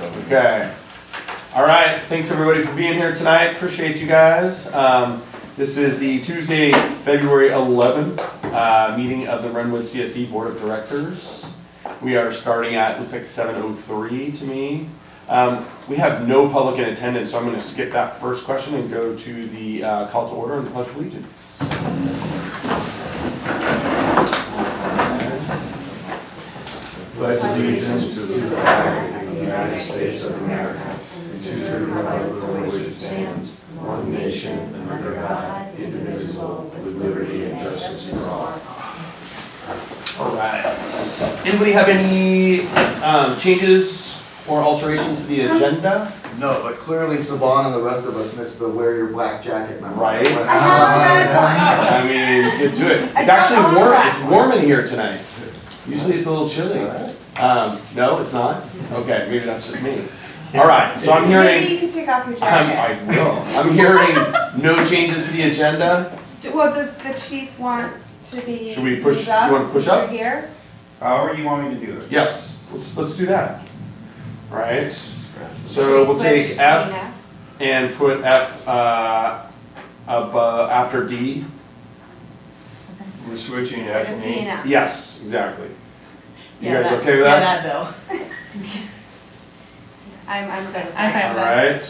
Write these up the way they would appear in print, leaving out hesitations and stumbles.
Okay. All right. Thanks everybody for being here tonight. Appreciate you guys. This is the Tuesday, February 11th meeting of the Marinwood CSD Board of Directors. We are starting at, looks like 7:03 to me. We have no public in attendance, so I'm going to skip that first question and go to the call to order and the Pledge of Allegiance. Pledge allegiance to the flag of the United States of America and to the republic for which it stands, one nation, under God, indivisible, with liberty and justice for all. All right. Anybody have any changes or alterations to the agenda? No, but clearly Saban and the rest of us missed the wear your black jacket memo. Right. I I mean, get to it. It's actually warm. It's warm in here tonight. Usually it's a little chilly. No, it's not? Okay, maybe that's just me. All right, so I'm hearing. Maybe you can take off your jacket. I will. I'm hearing no changes to the agenda. Well, does the chief want to be? Should we push? moved up You want to push since up? you're here? However you want me to do it. Yes. Let's do that. All right. So we'll take Switch F now. and put F after D. We're switching Or F just and B E. and F? Yes, exactly. You Yeah, guys that- okay with that? Yeah, that bill. I'm good with I'm that. fine. All right.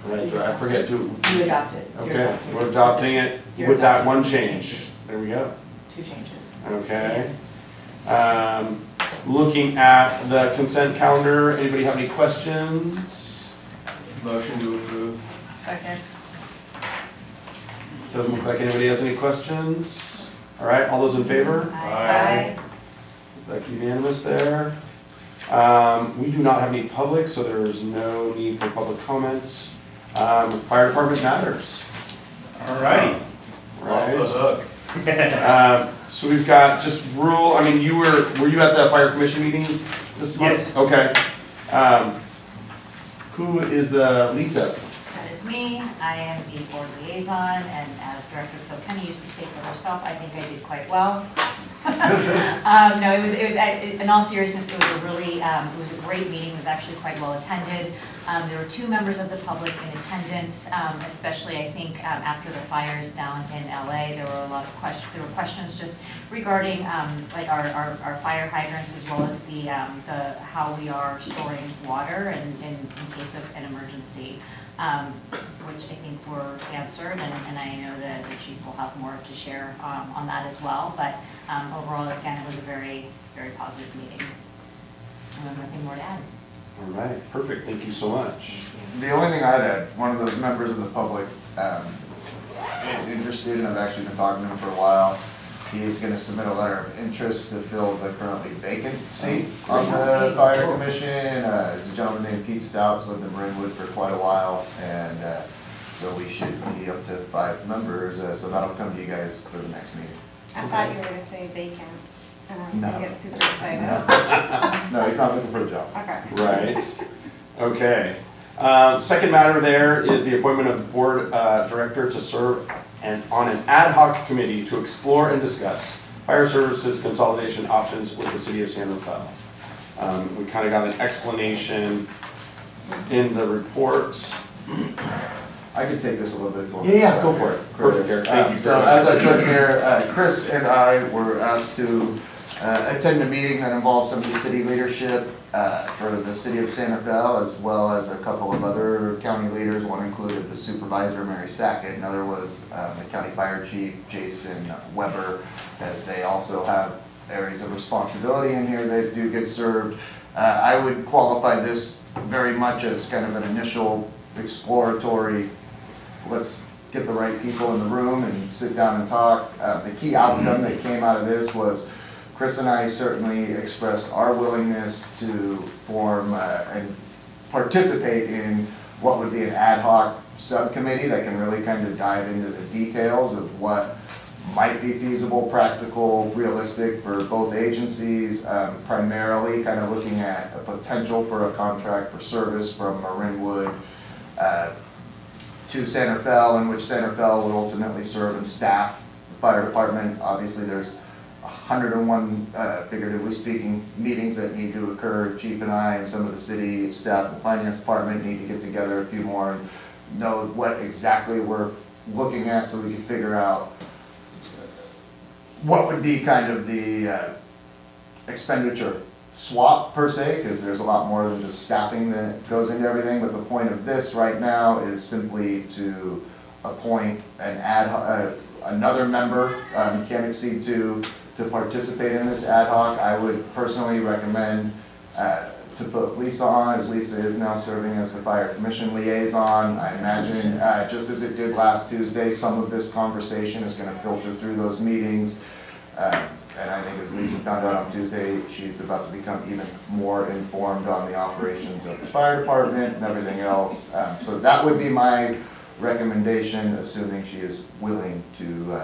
Right, I forget to, You adopt it. You're okay, adopting we're adopting it You're with that adopting one two change. changes. There we go. 2 changes. Okay. Looking at the consent calendar, anybody have any questions? Motion to approve. Second. Doesn't look like anybody has any questions. All right, all those in favor? Aye. That's unanimous there. We do not have any public, so there's no need for public comments. Fire department matters. Alrighty. Off the Right. hook. So we've got just rule, I mean, were you at the fire commission meeting this month? Yes. Okay. Who is the Lisa? That is me. I am the board liaison, and as Director Kilkenny used to say for herself, I think I did quite well. No, it was, in all seriousness, it was a really, it was a great meeting. It was actually quite well attended. There were 2 members of the public in attendance, especially I think after the fires down in LA. There were a lot of questions just regarding like our fire hydrants, as well as the how we are storing water in case of an emergency, which I think were answered, and I know that the chief will have more to share on that as well. But overall, again, it was a very, very positive meeting. I have nothing more to add. All right, perfect, thank you so much. The only thing I'd add, one of those members of the public is interested, and I've actually been talking to him for a while. He's gonna submit a letter of interest to fill the currently vacant seat on the fire commission. There's a gentleman named Pete Stout, who's lived in Marinwood for quite a while, and so we should be up to 5 members, so that'll come to you guys for the next meeting. I thought you were gonna say vacant, and I was gonna No. get super excited. No, he's not looking for a job. Okay. Right, okay. Second matter there is the appointment of the board director to serve on an ad hoc committee to explore and discuss fire services consolidation options with the city of San Rafael. We kind of got an explanation in the report. I could take this a little bit more. Yeah, go for it. Perfect, Eric. Thank you So very as I much. took here, Chris and I were asked to attend a meeting that involved some of the city leadership for the city of San Rafael, as well as a couple of other county leaders. One included the supervisor, Mary Sackett. Another was the county fire chief, Jason Weber, as they also have areas of responsibility in here that do get served. I would qualify this very much as kind of an initial exploratory, let's get the right people in the room and sit down and talk. The key outcome that came out of this was Chris and I certainly expressed our willingness to form and participate in what would be an ad hoc subcommittee that can really kind of dive into the details of what might be feasible, practical, realistic for both agencies, primarily kind of looking at a potential for a contract for service from Marinwood to San Rafael, in which San Rafael would ultimately serve and staff the fire department. Obviously, there's 101, figuratively speaking, meetings that need to occur. Chief and I and some of the city staff and the finance department need to get together a few more and know what exactly we're looking at so we can figure out what would be kind of the expenditure swap per se, because there's a lot more than just staffing that goes into everything, but the point of this right now is simply to appoint an another member, can't exceed two, to participate in this ad hoc. I would personally recommend to put Lisa on, as Lisa is now serving as the fire commission liaison. I imagine, just as it did last Tuesday, some of this conversation is gonna filter through those meetings. And I think as Lisa found out on Tuesday, she's about to become even more informed on the operations of the fire department and everything else. So that would be my recommendation, assuming she is willing to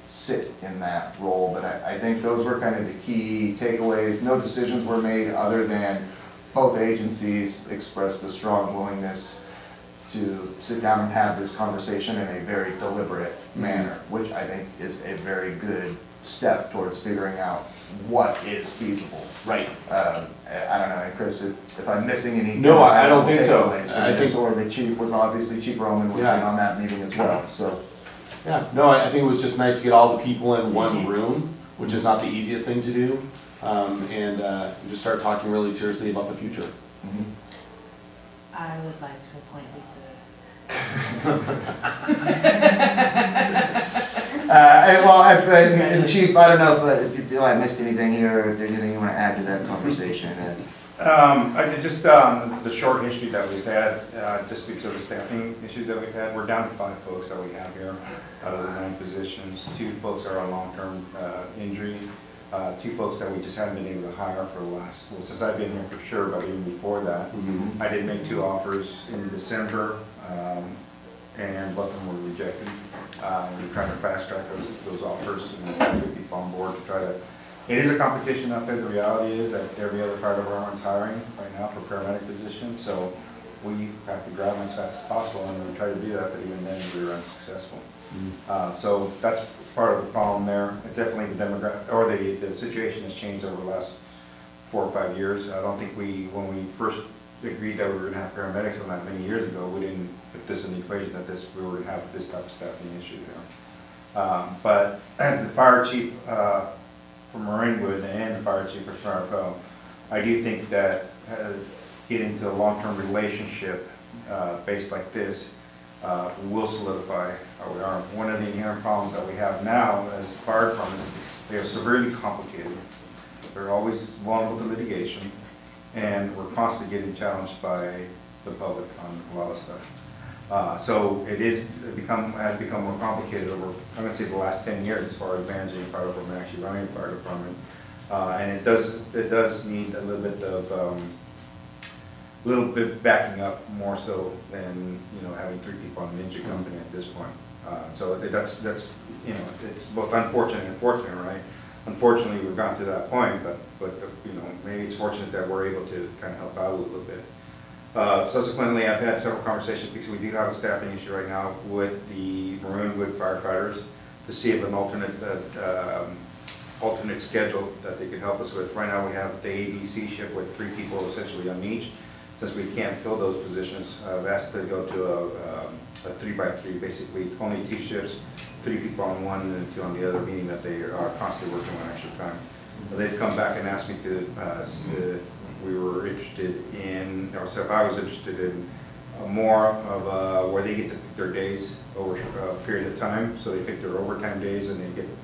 sit in that role. But I think those were kind of the key takeaways. No decisions were made other than both agencies expressed a strong willingness to sit down and have this conversation in a very deliberate manner, which I think is a very good step towards figuring out what is feasible. Right. I don't know, and Chris, if I'm missing any. No, I don't think so. takeaways from I this, think- or the chief was obviously, Chief Roman was in Yeah. on that meeting as well, so. Yeah, no, I think it was just nice to get all the people in one room, which is not the easiest thing to do, and just start talking really seriously about the future. Mhm. I would like to appoint Lisa. And Chief, I don't know, but if you feel I missed anything here, or if there's anything you want to add to that conversation. The short history that we've had, just because of the staffing issues that we've had, we're down to 5 folks that we have here out of the 9 positions. 2 folks are on long-term injury. 2 folks that we just haven't been able to hire for the last, well, since I've been here for sure, but even before that. I did make 2 offers in December, and both of them were rejected. We're trying to fast track those offers and try to get people on board to try to. It is a competition out there. The reality is that every other fire department's hiring right now for paramedic positions, so we have to grab them as fast as possible, and we try to do that, but even then we were unsuccessful. So that's part of the problem there. And definitely the demographic, or the situation has changed over the last 4 or 5 years. I don't think when we first agreed that we were gonna have paramedics on that many years ago, we didn't put this in the equation that we were gonna have this type of staffing issue there. But as the fire chief for Marinwood and the fire chief for Smyrna, I do think that getting into a long-term relationship based like this will solidify how we are. One of the inherent problems that we have now as fire departments, they are severely complicated. They're always vulnerable to litigation, and we're constantly getting challenged by the public on a lot of stuff. So it has become more complicated over, I'm going to say, the last 10 years as far as managing a fire department, actually running a fire department. And it does need a little bit backing up more so than having 3 people on an engine company at this point. So that's it's both unfortunate and fortunate, right? Unfortunately, we've gotten to that point, but maybe it's fortunate that we're able to kind of help out a little bit. Subsequently, I've had several conversations because we do have a staffing issue right now with the Marinwood firefighters to see if an alternate schedule that they could help us with. Right now, we have the ABC shift with 3 people essentially on each. Since we can't fill those positions, I've asked to go to a 3x3, basically only 2 shifts, 3 people on one and 2 on the other, meaning that they are constantly working on extra time. They've come back and asked me we were interested in, or so if I was interested in more of where they get to pick their days over a period of time. So they pick their overtime days and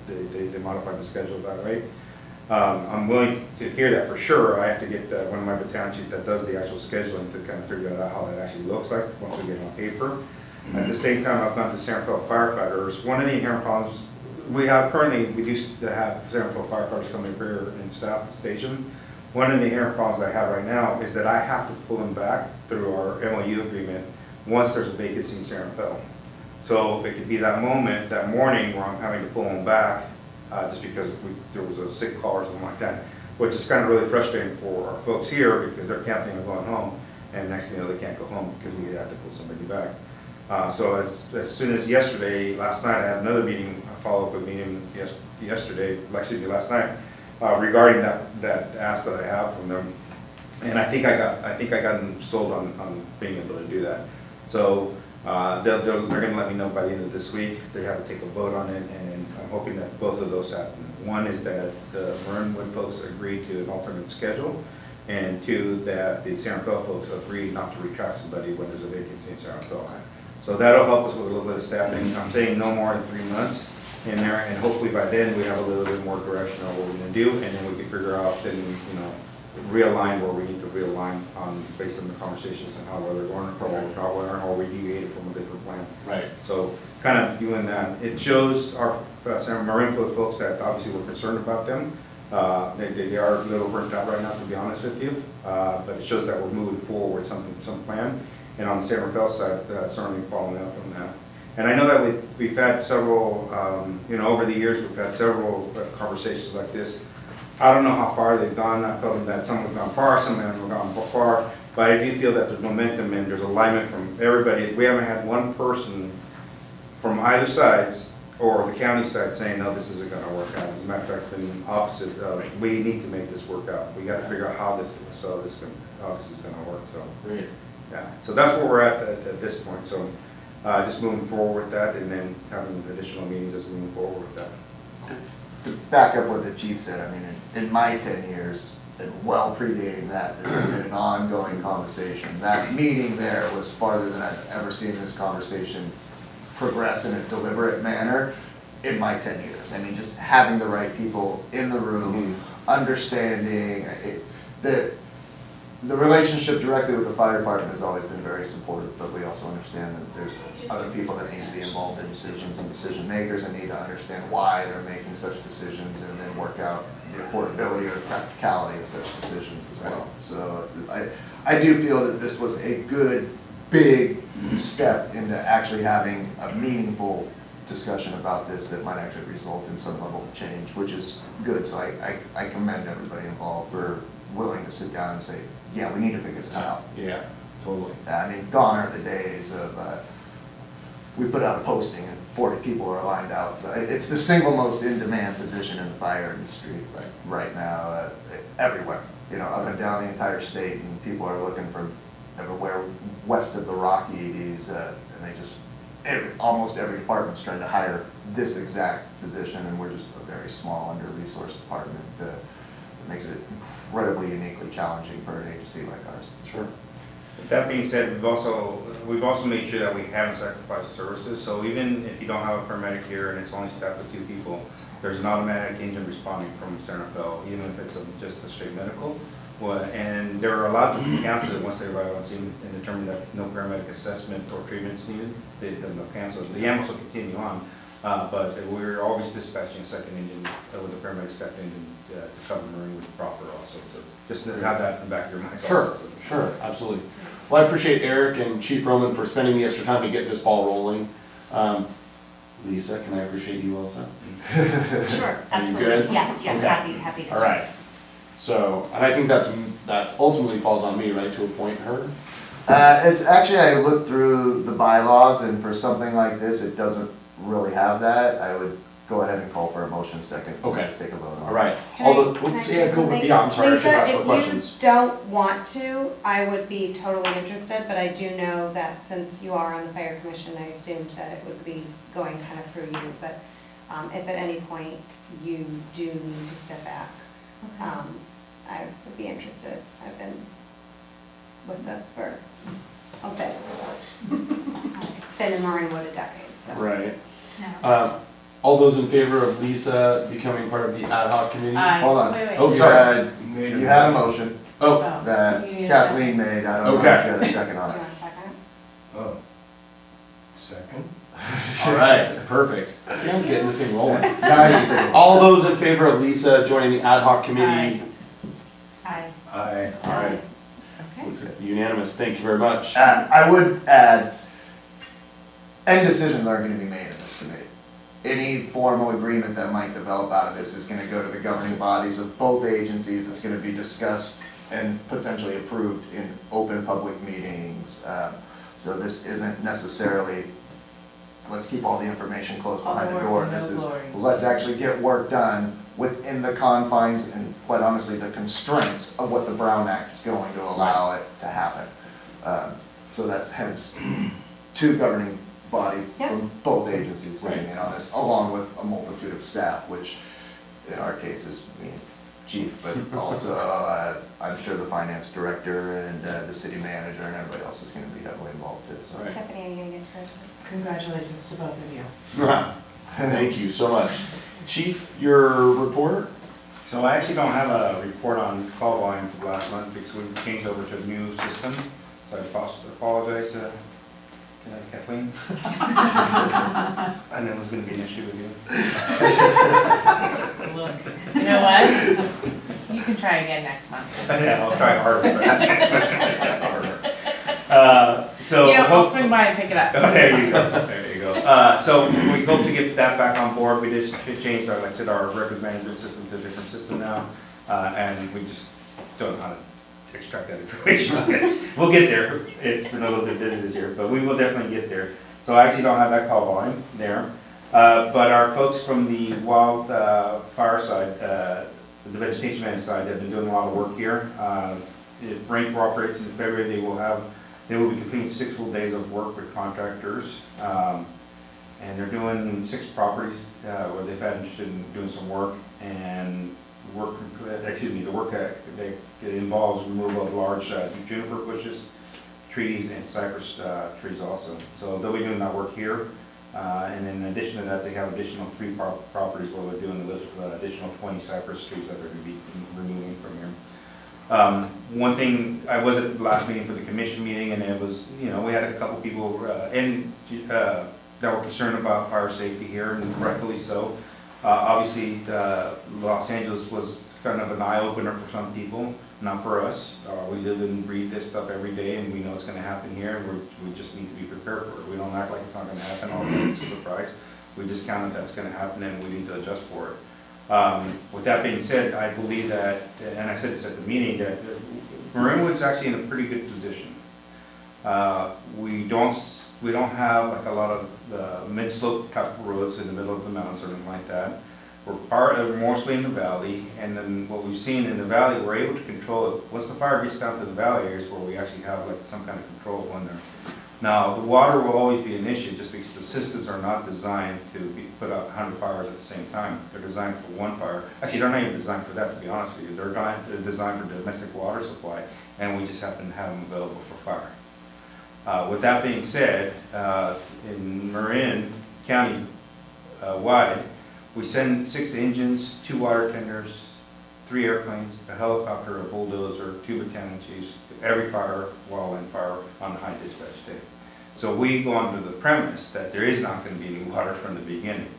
they modify the schedule that way. I'm willing to hear that for sure. I have to get one of my battalion chiefs that does the actual scheduling to kind of figure out how that actually looks like once we get it on paper. At the same time, I've gone to Sanford firefighters. One of the inherent problems we have currently, we do have Sanford firefighters coming up here and staff the station. One of the inherent problems I have right now is that I have to pull them back through our MOU agreement once there's a vacancy in Sanford. So it could be that moment, that morning, where I'm having to pull them back just because there was a sick call or something like that, which is kind of really frustrating for our folks here because they're counting on going home, and next thing you know, they can't go home because we had to pull somebody back. So as soon as last night, I had another meeting follow-up with meeting yesterday, actually last night, regarding that ask that I have from them. And I think I got them sold on being able to do that. So they're gonna let me know by the end of this week. They have to take a vote on it, and I'm hoping that both of those happen. One is that the Marinwood folks agree to an alternate schedule, and two, that the San Rafael folks agree not to retract somebody when there's a vacancy in San Rafael. So that'll help us with a little bit of staffing. I'm saying no more than 3 months in there, and hopefully by then we have a little bit more direction on what we're gonna do, and then we can figure out, then, realign where we need to realign on, based on the conversations and how we're going, or we deviated from a different plan. Right. So kind of doing that, it shows our Marinwood folks that obviously we're concerned about them. They are a little burnt out right now, to be honest with you, but it shows that we're moving forward with some plan. And on the San Rafael side, certainly following up on that. And I know that we've had several, over the years, we've had several conversations like this. I don't know how far they've gone. I felt that some have gone far, some have gone far, but I do feel that there's momentum and there's alignment from everybody. We haven't had one person from either sides or the county side saying, no, this isn't gonna work out. As a matter of fact, it's been opposite. We need to make this work out. We gotta figure out how this is gonna work, so. Great. Yeah, so that's where we're at this point. So just moving forward with that, and then having additional meetings as we move forward with that. To back up what the chief said, I mean, in my 10 years, and well predating that, this has been an ongoing conversation. That meeting there was farther than I've ever seen this conversation progress in a deliberate manner in my 10 years. I mean, just having the right people in the room, understanding it, the relationship directly with the fire department has always been very supportive, but we also understand that there's other people that need to be involved in decisions and decision makers and need to understand why they're making such decisions and then work out the affordability or practicality of such decisions as well. So I do feel that this was a good, big step into actually having a meaningful discussion about this that might actually result in some level of change, which is good. So I commend everybody involved for willing to sit down and say, yeah, we need to figure this out. Yeah, totally. I mean, gone are the days of, we put out a posting and 40 people are lined out. It's the single most in-demand position in the fire industry right now, everywhere. Up and down the entire state, and people are looking from everywhere west of the Rockies, and they just, almost every department's trying to hire this exact position, and we're just a very small, under-resourced department. Makes it incredibly uniquely challenging for an agency like ours. Sure. With that being said, we've also made sure that we haven't sacrificed services. So even if you don't have a paramedic here and it's only staffed with 2 people, there's an automatic engine responding from San Rafael, even if it's just a straight medical. And they're allowed to cancel it once they arrive on scene and determine that no paramedic assessment or treatment is needed. Then they'll cancel it. The ambulance will continue on, but we're always dispatching a second engine with a paramedic second engine to cover Marinwood proper also. So just to have that in the back of your mind. Sure, also. sure, absolutely. Well, I appreciate Eric and Chief Roman for spending the extra time to get this ball rolling. Lisa, can I appreciate you also? Sure, absolutely. good? Yes, Okay. happy to. All right. So, and I think that's ultimately falls on me, right, to appoint her? It's actually, I looked through the bylaws, and for something like this, it doesn't really have that. I would go ahead and call for a motion second. Okay. Just take a vote on it. All right. Can I say something? Yeah, I'm sorry, I should ask for Lisa, questions. if you don't want to, I would be totally interested, but I do know that since you are on the fire commission, I assumed that it would be going kind of through you, but if at any point you do need to step back, I would be interested. I've been with this for a bit. Been in Marinwood a decade, so. Right. No. All those in favor of Lisa becoming part of the ad hoc committee? Hold on. Wait. Oh, You sorry. you had a motion Oh, that You need a Kathleen made. I don't know if you Okay. had a second Do on you it. want a second? Oh. Second? all right, perfect. See, I'm getting this thing rolling. Now you can take it. All those in favor of Lisa joining the ad hoc committee? Aye. Aye. All right, Okay. it's unanimous, thank you very much. I would add, any decisions aren't gonna be made in this committee. Any formal agreement that might develop out of this is gonna go to the governing bodies of both agencies. It's gonna be discussed and potentially approved in open public meetings. So this isn't necessarily let's keep all the information close All the behind the work door. and no This is, glory. let's actually get work done within the confines and quite honestly, the constraints of what the Brown Act is going to allow it to happen. So that's hence two governing body Yep. from both agencies sitting in on this, along with a multitude of staff, which in our case is me, chief, but also I'm sure the finance director and the city manager and everybody else is gonna be heavily involved too, so. Right. Tiffany, are you gonna get to it? Congratulations to both of you. Thank you so much. Chief, your report? So I actually don't have a report on call volume for last month because we changed over to a new system. So I apologize, Kathleen. I knew it was gonna be an issue with you. Look, you know what? You can try again next month. Yeah, I'll try harder. So. You know, I'll hope- swing by and pick it up. Oh, there you go, there you go. So we hope to get that back on board. We just changed our, like I said, our record management system to a different system now. And we just don't know how to extract that information. We'll get there. It's been a little bit busy this year, but we will definitely get there. So I actually don't have that call volume there. But our folks from the wildfire side, the vegetation management side, have been doing a lot of work here. If rain cooperates in February, they will be completing 6 full days of work with contractors. And they're doing 6 properties where they've had interested in doing some work. And the work that involves removal of large juniper bushes, trees, and cypress trees also. So they'll be doing that work here. And in addition to that, they have additional 3 properties where they're doing the additional 20 cypress trees that they're going to be removing from here. One thing, I was at the last meeting for the commission meeting, and it was, we had a couple people that were concerned about fire safety here, and rightfully so. Obviously, Los Angeles was kind of an eye-opener for some people, not for us. We live and breathe this stuff every day, and we know it's gonna happen here, and we just need to be prepared for it. We don't act like it's not gonna happen, although it's a surprise. We just count that that's gonna happen, and we need to adjust for it. With that being said, I believe that, and I said this at the meeting, that Marinwood's actually in a pretty good position. We don't have like a lot of mid-slope type of roads in the middle of the mountains or anything like that. We're mostly in the valley, and then what we've seen in the valley, we're able to control it. Once the fire gets down to the valley areas where we actually have like some kind of control when they're. Now, the water will always be an issue just because the systems are not designed to put out 100 fires at the same time. They're designed for one fire. Actually, they're not even designed for that, to be honest with you. They're designed for domestic water supply, and we just happen to have them available for fire. With that being said, in Marin County wide, we send 6 engines, 2 water tenders, 3 airplanes, a helicopter, a bulldozer, 2 battalion chiefs to every fire, wildland fire on the high dispatch day. So we go under the premise that there is not going to be any water from the beginning.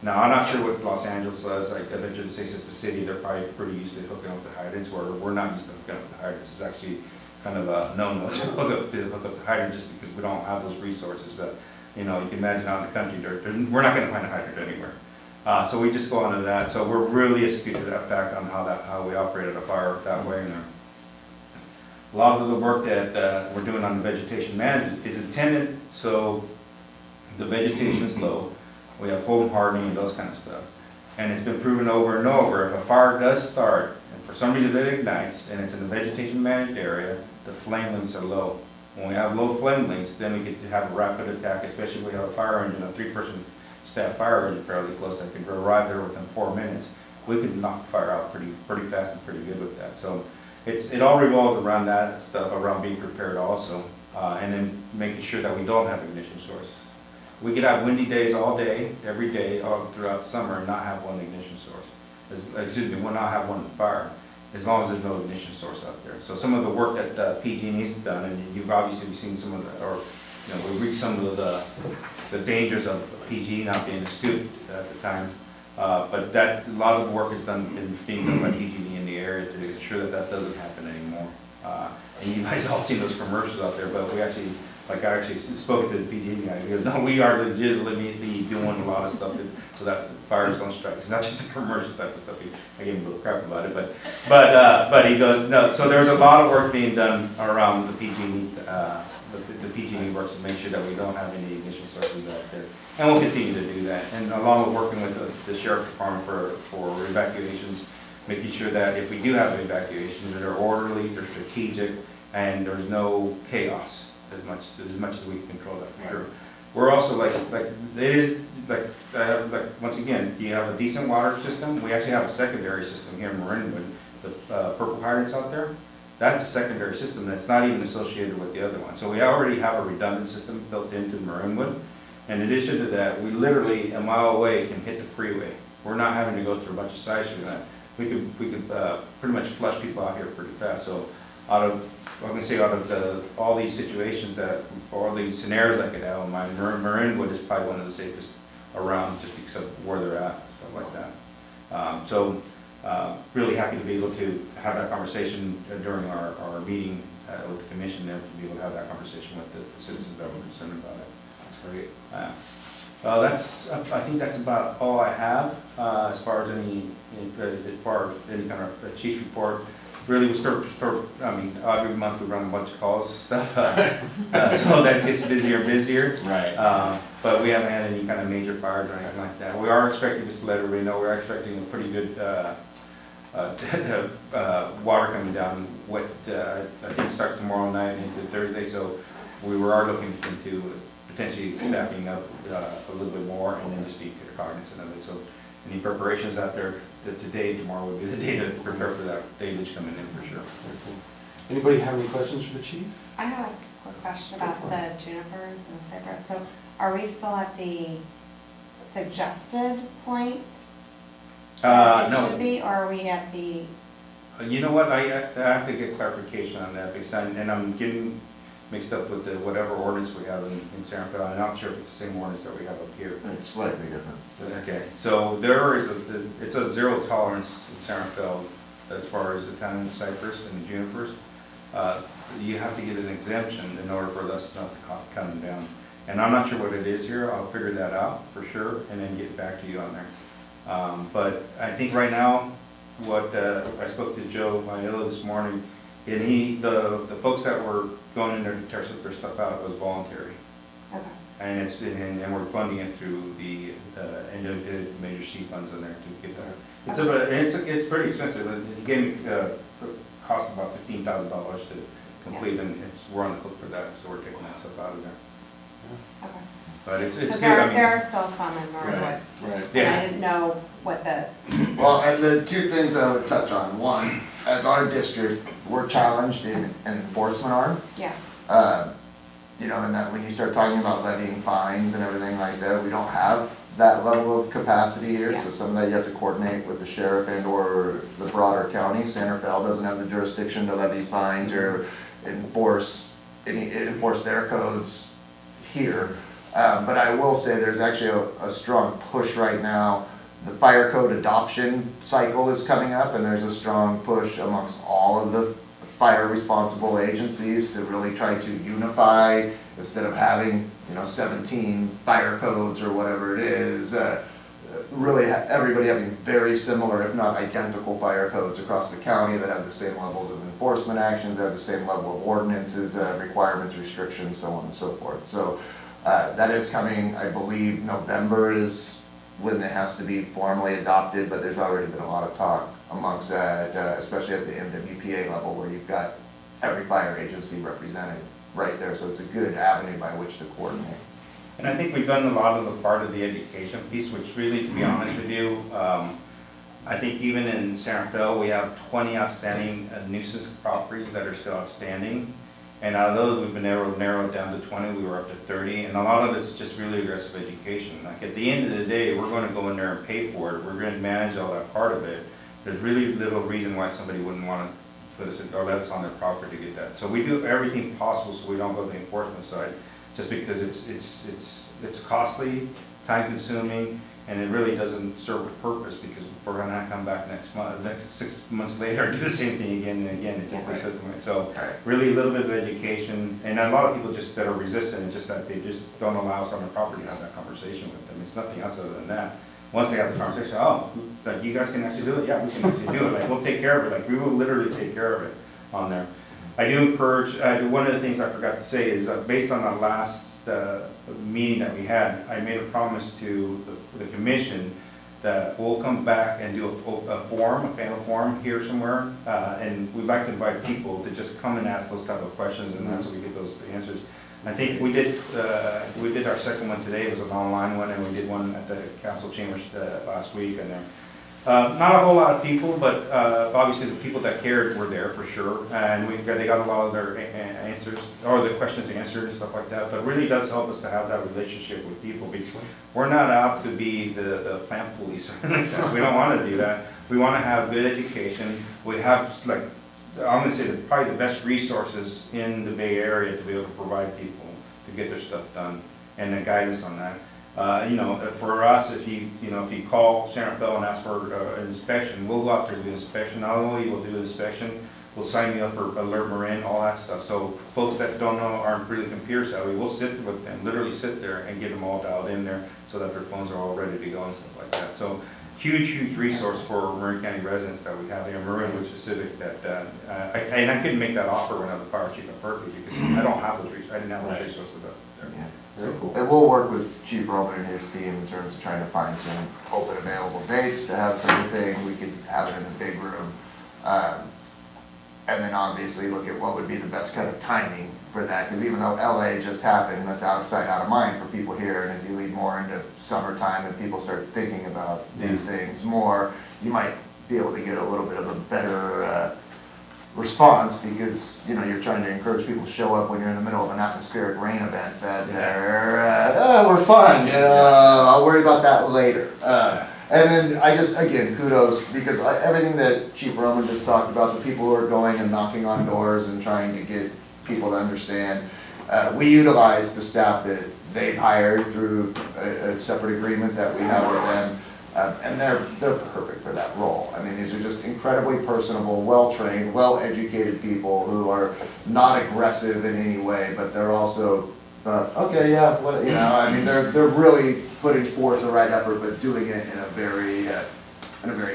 Now, I'm not sure what Los Angeles does. Like I mentioned, since it's a city, they're probably pretty used to hooking up the hydrants, where we're not used to hooking up the hydrants. It's actually kind of a no-no to hook up the hydrant just because we don't have those resources that, you can imagine out in the country, we're not going to find a hydrant anywhere. So we just go on to that. So we're really astute to that fact on how we operate at a fire that way. And a lot of the work that we're doing on the vegetation management is intended so the vegetation is low. We have home hardening and those kind of stuff. And it's been proven over and over, if a fire does start, and for some reason it ignites, and it's in a vegetation managed area, the flame lengths are low. When we have low flame lengths, then we get to have a rapid attack, especially if we have a fire engine, a 3-person staff fire engine fairly close that could arrive there within 4 minutes. We could knock the fire out pretty fast and pretty good with that. So it all revolves around that stuff, around being prepared also, and then making sure that we don't have ignition sources. We could have windy days all day, every day, all throughout the summer, and not have one ignition source. We'll not have one fire, as long as there's no ignition source out there. So some of the work that PG&E's done, and you've obviously seen some of the, or we reached some of the dangers of PG not being astute at the time. But a lot of the work is being done by PG&E in the area to ensure that doesn't happen anymore. And you guys all seen those commercials out there, but I actually spoke to the PG&E guy. He goes, no, we are legitimately doing a lot of stuff so that the fires don't strike. It's not just the commercial type of stuff. I gave him a little crap about it, but he goes, no. So there's a lot of work being done around the PG&E the PG&E works to make sure that we don't have any ignition sources out there. And we'll continue to do that, and along with working with the sheriff's department for evacuations, making sure that if we do have evacuations, that they're orderly, they're strategic, and there's no chaos as much as we can control that for sure. We're also like it is like once again, you have a decent water system. We actually have a secondary system here in Marinwood, the purple hydrants out there. That's a secondary system that's not even associated with the other one. So we already have a redundant system built into Marinwood. In addition to that, we literally a mile away can hit the freeway. We're not having to go through a bunch of sites for that. We could pretty much flush people out here pretty fast. So out of all these situations all these scenarios I could have on my Marinwood is probably one of the safest around just because of where they're at, stuff like that. Really happy to be able to have that conversation during our meeting with the commission there, to be able to have that conversation with the citizens that were concerned about it. That's great. I think that's about all I have as far as any kind of chief's report. Really, we start. I mean, every month we run a bunch of calls and stuff, so that gets busier and busier. Right. But we haven't had any kind of major fires or anything like that. We are expecting, just to let everybody know, we're expecting a pretty good water coming down. I think it starts tomorrow night into Thursday, so we are looking into potentially staffing up a little bit more and then just be cognizant of it. So any preparations out there, today, tomorrow would be the day to prepare for that deluge coming in for sure. Very cool. Anybody have any questions for the chief? I have a quick question about the junipers and the cypress. So are we still at the suggested point? It should No, be, or are we at the, you know what, I have to get clarification on that because I'm getting mixed up with whatever ordinance we have in San Rafael. I'm not sure if it's the same ordinance that we have up here. It's slightly different. Okay, so there is it's a zero tolerance in San Rafael as far as the town cypress and junipers. You have to get an exemption in order for us not to cut them down. And I'm not sure what it is here. I'll figure that out for sure and then get back to you on there. But I think right now, what I spoke to Joe Maila this morning, and the folks that were going in there to test their stuff out was voluntary. okay, And and we're funding it through the Measure C funds in there to get that. It's pretty expensive. It gave me cost about $15,000 to complete, and we're on the hook for that, so we're taking that stuff out of there. okay. But it's Because good. I mean, there are still some in Marinwood. Right. And Yeah. I didn't know what the, Well, and the two things that I would touch on, one, as our district, we're challenged in an enforcement arm. yeah, You know, and that when you start talking about levying fines and everything like that, we don't have that level of capacity here. Yeah. So some of that you have to coordinate with the sheriff and or the broader county. San Rafael doesn't have the jurisdiction to levy fines or enforce their codes here. But I will say there's actually a strong push right now. The fire code adoption cycle is coming up, and there's a strong push amongst all of the fire responsible agencies to really try to unify, instead of having, 17 fire codes or whatever it is, really everybody having very similar, if not identical, fire codes across the county that have the same levels of enforcement actions, that have the same level of ordinances, requirements, restrictions, so on and so forth. So that is coming. I believe November is when it has to be formally adopted, but there's already been a lot of talk amongst that, especially at the MWPA level, where you've got every fire agency represented right there, so it's a good avenue by which to coordinate. And I think we've done a lot of the part of the education piece, which really, to be honest with you, I think even in San Rafael, we have 20 outstanding nuisance properties that are still outstanding. And out of those, we've been able to narrow it down to 20, we were up to 30, and a lot of it's just really aggressive education. Like at the end of the day, we're gonna go in there and pay for it, we're gonna manage all that part of it. There's really little reason why somebody wouldn't wanna put us, or let us on their property to get that. So we do everything possible so we don't go to the enforcement side, just because it's costly, time consuming, and it really doesn't serve a purpose, because we're gonna come back next 6 months later and do the same thing again and again. It just doesn't. So really a little bit of education, and a lot of people just that are resistant, it's just that they just don't allow us on their property to have that conversation with them. It's nothing else other than that. Once they have the conversation, oh, like you guys can actually do it? Yeah, we can actually do it. Like we'll take care of it. Like we will literally take care of it on there. I do encourage, one of the things I forgot to say is, based on the last meeting that we had, I made a promise to the commission that we'll come back and do a panel forum here somewhere, and we'd like to invite people to just come and ask those type of questions, and that's so we get those answers. I think we did our second one today. It was an online one, and we did one at the council chambers last week, and not a whole lot of people, but obviously the people that cared were there for sure, and they got a lot of their answers, or the questions answered and stuff like that. But it really does help us to have that relationship with people, because we're not out to be the plant police or anything like that. We don't want to do that. We want to have good education. We have, like, I'm going to say probably the best resources in the Bay Area to be able to provide people to get their stuff done, and the guidance on that. For us, if you call Santa Fe and ask for an inspection, we'll go out there and do an inspection. Not only will do an inspection, we'll sign you up for Alert Marin, all that stuff. So folks that don't know, aren't really computer savvy, we'll sit with them, literally sit there and get them all dialed in there so that their phones are all ready to go and stuff like that. So huge resource for Marin County residents that we have here, Marinwood specific, that, I couldn't make that offer when I was a fire chief at Berkeley, because I don't have those resources, I didn't have those resources up there. Yeah. Very cool. And we'll work with Chief Roman and his team in terms of trying to find some open available dates to have such a thing. We could have it in the big room. And then obviously look at what would be the best kind of timing for that, because even though LA just happened, that's out of sight, out of mind for people here, and if you lead more into summertime and people start thinking about these things more, you might be able to get a little bit of a better response, because you're trying to encourage people to show up when you're in the middle of an atmospheric rain event that we're fine, I'll worry about that later. And then again, kudos, because everything that Chief Roman just talked about, the people who are going and knocking on doors and trying to get people to understand, we utilize the staff that they've hired through a separate agreement that we have with them. And they're perfect for that role. I mean, these are just incredibly personable, well-trained, well-educated people who are not aggressive in any way, but they're also, okay, yeah, I mean, they're really putting forth the right effort, but doing it in a very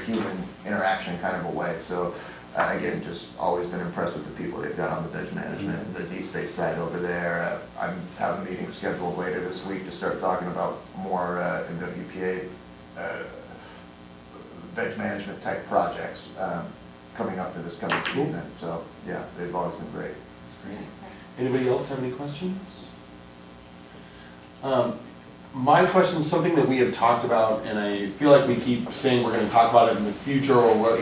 human interaction kind of a way. So, again, just always been impressed with the people they've got on the veg management and the D-Space side over there. I have a meeting scheduled later this week to start talking about more MWPA veg management type projects coming up for this coming season. So yeah, they've always been great. That's great. Anybody else have any questions? My question is something that we have talked about, and I feel like we keep saying we're going to talk about it in the future, or what,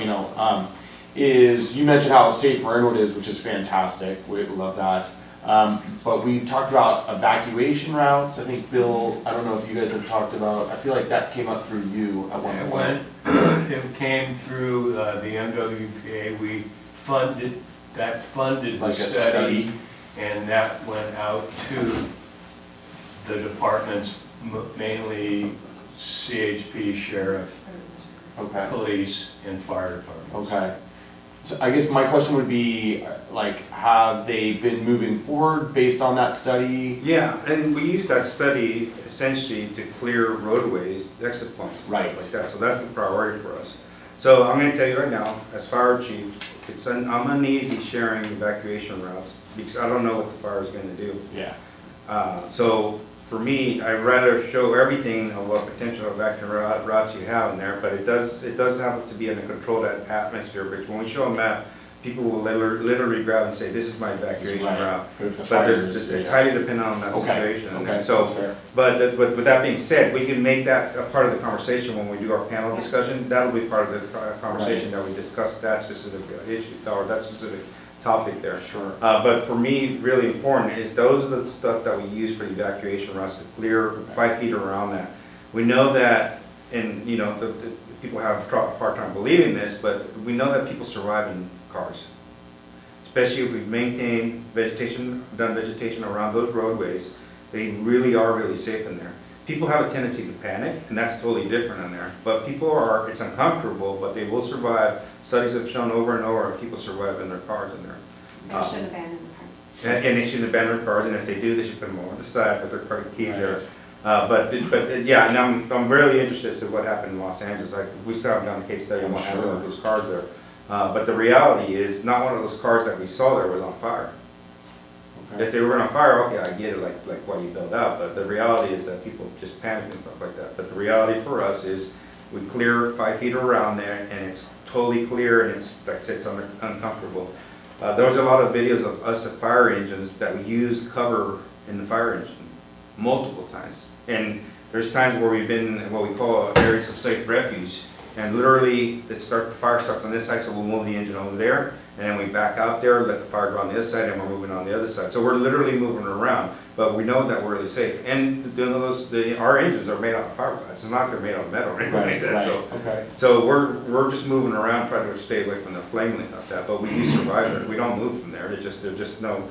is you mentioned how safe Marinwood is, which is fantastic. We love that. But we've talked about evacuation routes. I think, Bill, I don't know if you guys have talked about, I feel like that came up through you at one point. It came through the MWPA, we funded the Like a study, and that went out to the departments, mainly CHP, sheriff, Okay. police, and fire departments. Okay. So I guess my question would be, have they been moving forward based on that study? Yeah, and we use that study essentially to clear roadways, exit points, and Right. stuff like that. So that's the priority for us. So I'm going to tell you right now, as fire chief, I'm uneasy sharing evacuation routes because I don't know what the fire is going to do. Yeah. So for me, I'd rather show everything of what potential evacuation routes you have in there, but it does have to be in a controlled atmosphere. Because when we show a map, people will literally grab and say, "This is my evacuation route." But if the But fire it's highly dependent on that situation. Okay, So, that's fair. but with that being said, we can make that a part of the conversation when we do our panel discussion. That'll be part of the conversation that we discuss that specific issue or that specific topic there. Sure. But for me, really important is those are the stuff that we use for the evacuation routes to clear 5 feet around that. We know that, and the people have a hard time believing this, but we know that people survive in cars. Especially if we've maintained done vegetation around those roadways, they really are really safe in there. People have a tendency to panic, and that's totally different in there. But it's uncomfortable, but they will survive. Studies have shown over and over people survive in their cars in there. So you shouldn't abandon the cars. And they shouldn't abandon their cars, and if they do, they should put them over the side with their car keys there. But yeah, and I'm really interested in what happened in Los Angeles. Like, if we still haven't done a case study on what happened with those cars there. But the reality is, not one of those cars that we saw there was on fire. Okay. If they were on fire, okay, I get it, like why you build out, but the reality is that people just panic and stuff like that. But the reality for us is, we clear 5 feet around there, and it's totally clear, and it's, like I said, it's uncomfortable. There was a lot of videos of us at fire engines that we use cover in the fire engine, multiple times. And there's times where we've been in what we call areas of safe refuge, and literally, the fire starts on this side, so we'll move the engine over there, and then we back out there, let the fire go on the other side, and we're moving on the other side. So we're literally moving around, but we know that we're really safe. And our engines are made out of fiberglass. It's not they're made out of metal or anything like that. Right, So, okay. so we're just moving around, trying to stay away from the flame and like that. But we do survive it. We don't move from there. There's just no.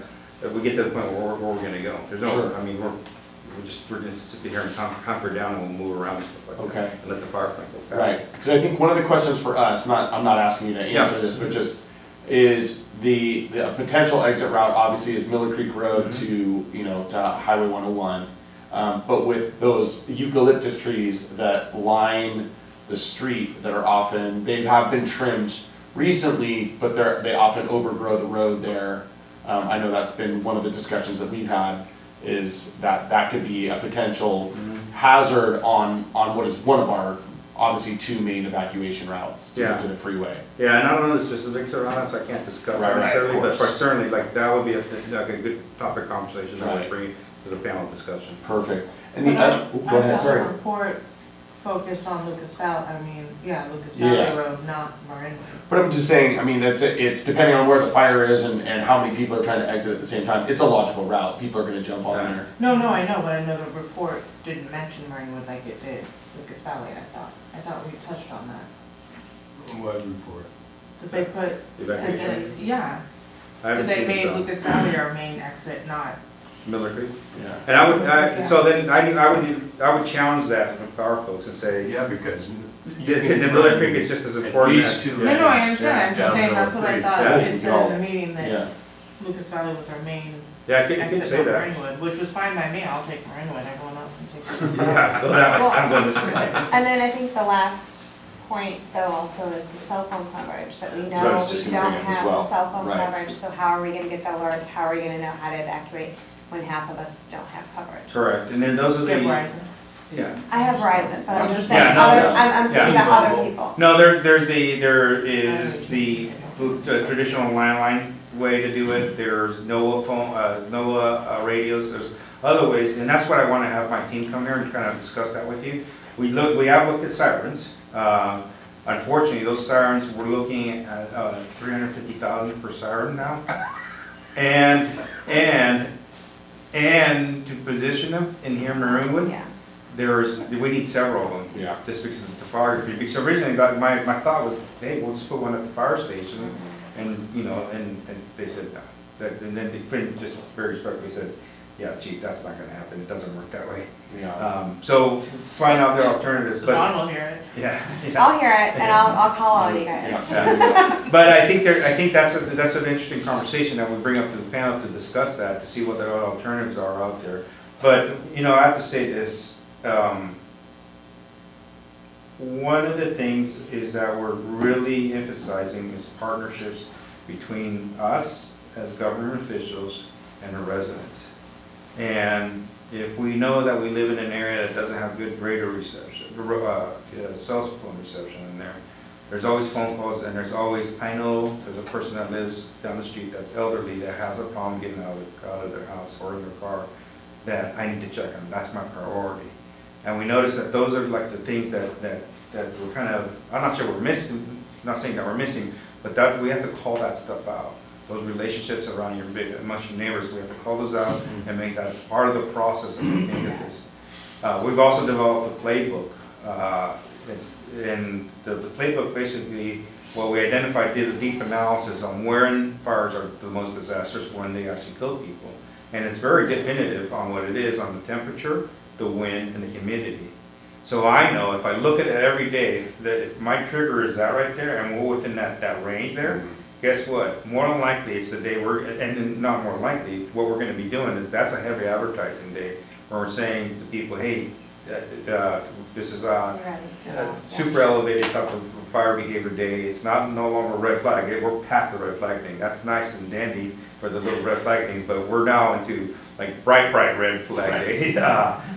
We get to the point where we're going to go. There's no. Sure. I mean, we're going to sit here and hunker down, and we'll move around and stuff like Okay. that, and let the fire flame go past. Right, because I think one of the questions for us, I'm not asking you to answer Yeah. this, but just is the potential exit route obviously is Miller Creek Road to, to Highway 101. But with those eucalyptus trees that line the street that are they have been trimmed recently, but they often overgrow the road there. I know that's been one of the discussions that we've had, is that could be a potential hazard on what is one of our, obviously, 2 main evacuation routes to get to the freeway. Yeah, and I don't know the specifics around it, so I can't discuss Right, it right, necessarily, of but course. certainly, like, that would be a good topic of conversation that Right. would bring to the panel discussion. Perfect. And But the other, go ahead, I saw sorry. the report focused on Lucas Valley, Lucas Yeah. Valley Road, not Marinwood. But I'm just saying, I mean, it's depending on where the fire is and how many people are trying to exit at the same time. It's a logical route. People are gonna jump on Yeah. there. No, I know, but I know the report didn't mention Marinwood like it did Lucas Valley, I thought we touched on that. What report? That they put, Evacuation. yeah, I that haven't they seen made it, so. Lucas Valley our main exit, not. Miller Creek. Yeah. And so then I would challenge that with our folks and say, Yeah, because. the Miller Creek is just as important least as. 2 No, I understand, I'm Yeah, just saying, down that's what I Miller thought Yeah. it said in the meeting, Yeah. that Lucas Valley was our main Yeah, I could exit say from that. Marinwood, which was fine by me, I'll take Marinwood, everyone else can take Lucas Valley. Yeah, go that way. I'm going this way. And then I think the last point though also is the cell phone coverage, that we That's what I know was just we gonna don't bring up as have well. the cell phone Right. coverage, so how are we gonna get the alerts, how are we gonna know how to evacuate when half of us don't have coverage? Correct, and then those are Get the, Verizon. yeah. I have Verizon, but I'm I'm just just- saying, Yeah, no, other, no. I'm thinking Yeah. about other people. No, there is the traditional landline way to do it, there's NOAA phone, NOAA radios, there's other ways, and that's what I wanna have my team come here and kind of discuss that with you. We have looked at sirens, unfortunately, those sirens, we're looking at, $350,000 per siren now. And to position them in here in Marinwood, Yeah, we need several of them. Yeah. Just because of the topography, because originally, my thought was, hey, we'll just put one at the fire station, and, and they said no. And then the friend just very respectfully said, yeah, chief, that's not gonna happen, it doesn't work that way. Yeah. So, let's find out the alternatives, So but, Don will hear it. yeah. I'll hear it and I'll call all you guys. Yeah. But I think that's an interesting conversation that we bring up to the panel to discuss that, to see what the alternatives are out there. But, I have to say this, one of the things is that we're really emphasizing is partnerships between us as government officials and the residents. And if we know that we live in an area that doesn't have good radio reception, cell phone reception in there, there's always phone calls, and there's always, I know there's a person that lives down the street that's elderly that has a problem getting out of their house or in their car that I need to check on. That's my priority. And we notice that those are like the things that we're kind of, I'm not sure we're missing, not saying that we're missing, but that we have to call that stuff out. Those relationships around amongst your neighbors, we have to call those out and make that part of the process of looking at this. We've also developed a playbook, and the playbook basically, well, we identified, did a deep analysis on when fires are the most disastrous, when they actually kill people. And it's very definitive on what it is, on the temperature, the wind, and the humidity. So I know if I look at it every day, if my trigger is that right there, and we're within that range there, guess what? More than likely, it's the day and not more likely, what we're gonna be doing is, that's a heavy advertising day, where we're saying to people, hey, this is You ready? Yeah. super elevated type of fire behavior day. It's not no longer red flag. We're past the red flag thing. That's nice and dandy for the little red flag things, but we're now into like bright red flag day.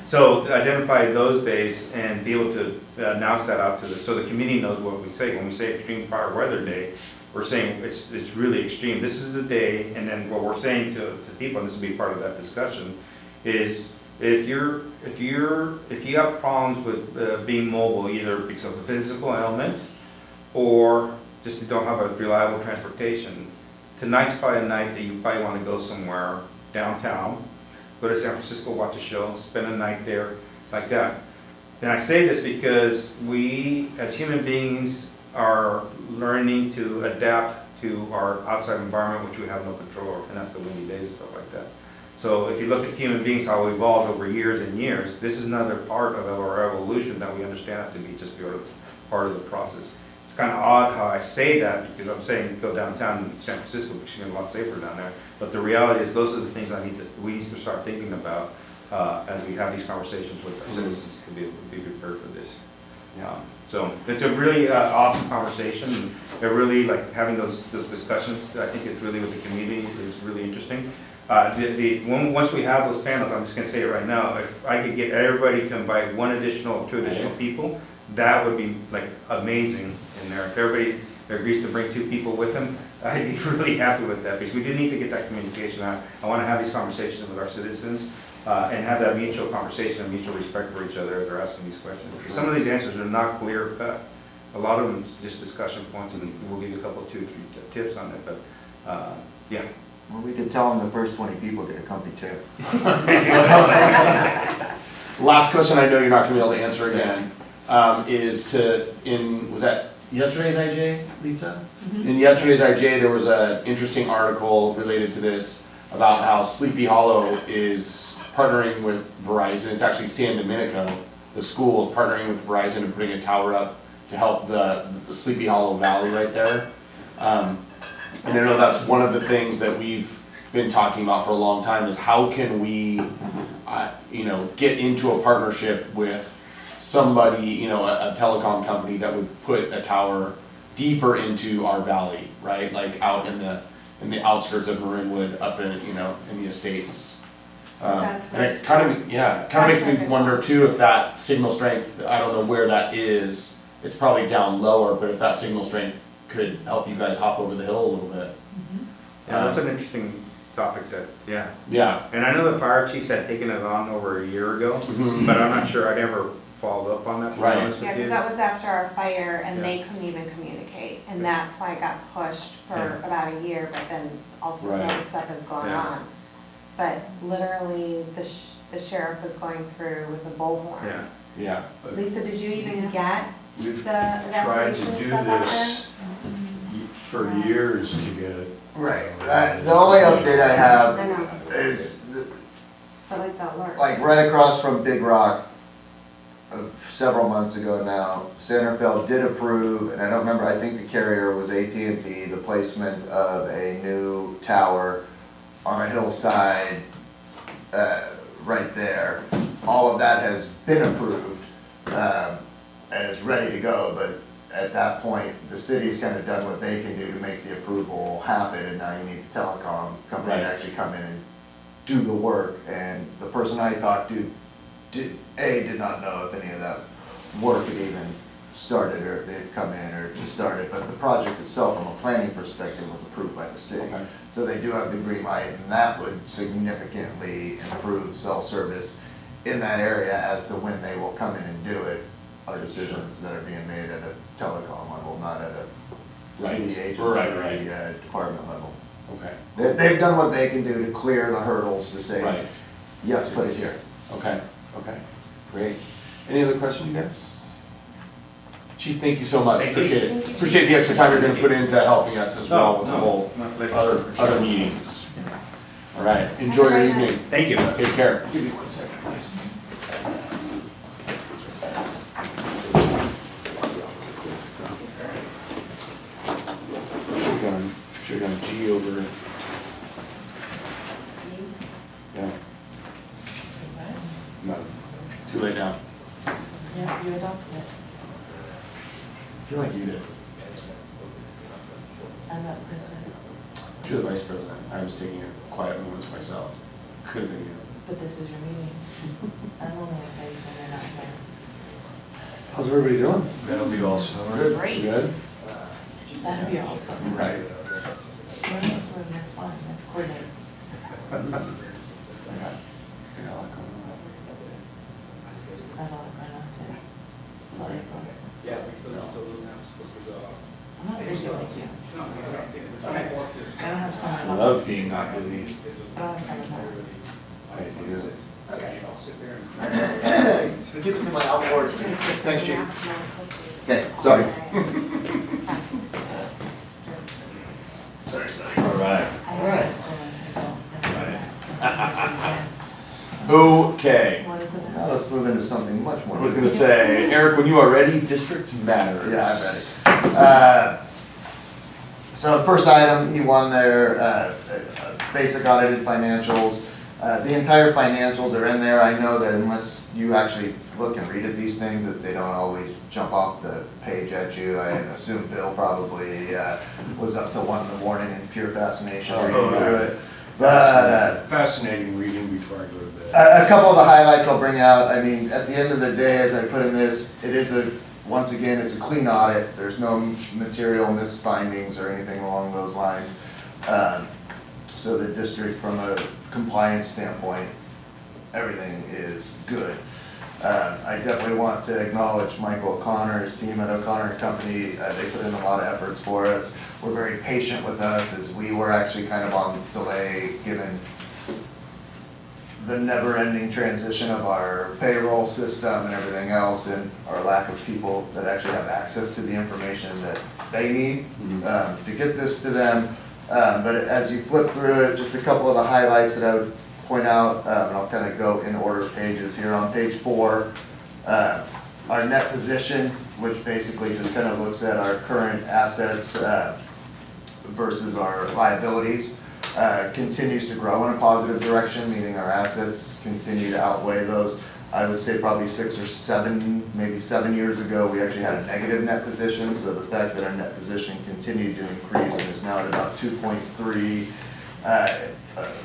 So identify those days and be able to announce that out to so the community knows what we say. When we say extreme fire weather day, we're saying it's really extreme. This is the day, and then what we're saying to people, and this will be part of that discussion, is if you have problems with being mobile, either because of a physical ailment or just you don't have a reliable transportation, tonight's probably a night that you probably want to go somewhere downtown, go to San Francisco, watch a show, spend a night there, like that. And I say this because we, as human beings, are learning to adapt to our outside environment, which we have no control over, and that's the windy days and stuff like that. So if you look at human beings, how we evolved over years and years, this is another part of our evolution that we understand it to be just part of the process. It's kind of odd how I say that, because I'm saying go downtown in San Francisco because you're a lot safer down there. But the reality is those are the things we need to start thinking about as we have these conversations with our citizens to be able to be prepared for this. So it's a really awesome conversation. They're really like having those discussions. I think it's really with the community is really interesting. Once we have those panels, I'm just going to say it right now. If I could get everybody to invite two additional people, that would be like amazing in there. If everybody agrees to bring 2 people with them, I'd be really happy with that, because we do need to get that communication out. I want to have these conversations with our citizens and have that mutual conversation and mutual respect for each other as they're asking these questions. Some of these answers are not clear cut. A lot of them is just discussion points, and we'll give you a couple, 2 or 3 tips on it. But yeah. Well, we could tell them the first 20 people get a comfy chair. Last question I know you're not gonna be able to answer again, was that yesterday's IJ, Lisa? In yesterday's IJ, there was an interesting article related to this about how Sleepy Hollow is partnering with Verizon. It's actually San Domenico, the school is partnering with Verizon and putting a tower up to help the Sleepy Hollow Valley right there. And I know that's one of the things that we've been talking about for a long time, is how can we, get into a partnership with somebody, a telecom company that would put a tower deeper into our valley, right? Like out in the outskirts of Marinwood, up in, in the estates. And it kind of makes me wonder too, if that signal strength, I don't know where that is, it's probably down lower, but if that signal strength could help you guys hop over the hill a little bit. Yeah, that's an interesting topic yeah. Yeah. And I know the fire chiefs had taken it on over a year ago, but I'm not sure, I never followed up on that, to be honest with Yeah, you. because that was after our fire and Yeah. they couldn't even communicate, and that's why it got pushed for about a year, but then all sorts of other stuff has gone Yeah. on. But literally, the sheriff was going through with the bullhorn. Yeah. Yeah. Lisa, did you even get We've the tried to evacuation do stuff out there? this for years to get it. Right. The only update I have I know, is, but like the alerts. like right across from Big Rock, several months ago now, Centerville did approve, and I don't remember, I think the carrier was AT&T, the placement of a new tower on a hillside right there. All of that has been approved and is ready to go, but at that point, the city's kind of done what they can do to make the approval happen, and now you need the telecom company to actually come in and do the work. And the person I talked to did not know if any of that work had even started, or if they'd come in or just started, but the project itself, from a planning perspective, was approved by the city. Okay. So they do have the green light, and that would significantly improve cell service in that area. As to when they will come in and do it are decisions that are being made at a telecom level, not at a city agency, department level. Okay. They've done what they can do to clear the hurdles to say, Right. yes, put it here. Okay. Great. Any other questions, you guys? Chief, thank you so much. Thank you. Appreciate it. Thank you. Appreciate the extra time you're gonna put into helping us as well with the whole Not later. other meetings. All right. Enjoy your evening. Thank you. Take care. Give me 1 second, please. Should've gone G over. Yeah. No, too late now. quiet moments myself. Couldn't think of it. But this is your meeting. I'm only in place when they're not here. How's everybody doing? That'll be all summer. Great. Good? That'd be awesome. Right. When else would this fun, that's coordinate. Yeah, a lot going on. I have a lot going on too. It's all April. I'm not busy like you. I don't have summer. I love being not busy. I don't have summertime. I do. Keep us in my outboards. Thanks, Chief. Yeah, I was supposed to. Okay, sorry. All right. I have high school and I don't. Okay. What is it? Now let's move into something much more. I was gonna say, Eric, when you are ready, district matters. Yeah, I'm ready. So the first item, he won their basic audited financials. The entire financials are in there. I know that unless you actually look and read at these things, that they don't always jump off the page at you. I assume Bill probably was up to 1 in the morning in pure fascination reading through it. But Fascinating reading before I go to bed. a couple of the highlights I'll bring out. I mean, at the end of the day, as I put in this, it is once again, it's a clean audit. There's no material misfindings or anything along those lines. So the district, from a compliance standpoint, everything is good. I definitely want to acknowledge Michael O'Connor, his team at O'Connor & Company. They put in a lot of efforts for us. We're very patient with us, as we were actually kind of on delay given the never-ending transition of our payroll system and everything else, and our lack of people that actually have access to the information that they need to get this to them. But as you flip through it, just a couple of the highlights that I would point out, and I'll kind of go in order of pages here. On page 4, our net position, which basically just kind of looks at our current assets versus our liabilities, continues to grow in a positive direction, meaning our assets continue to outweigh those. I would say probably 6 or 7, maybe 7 years ago, we actually had a negative net position, so the fact that our net position continued to increase and is now at about 2.3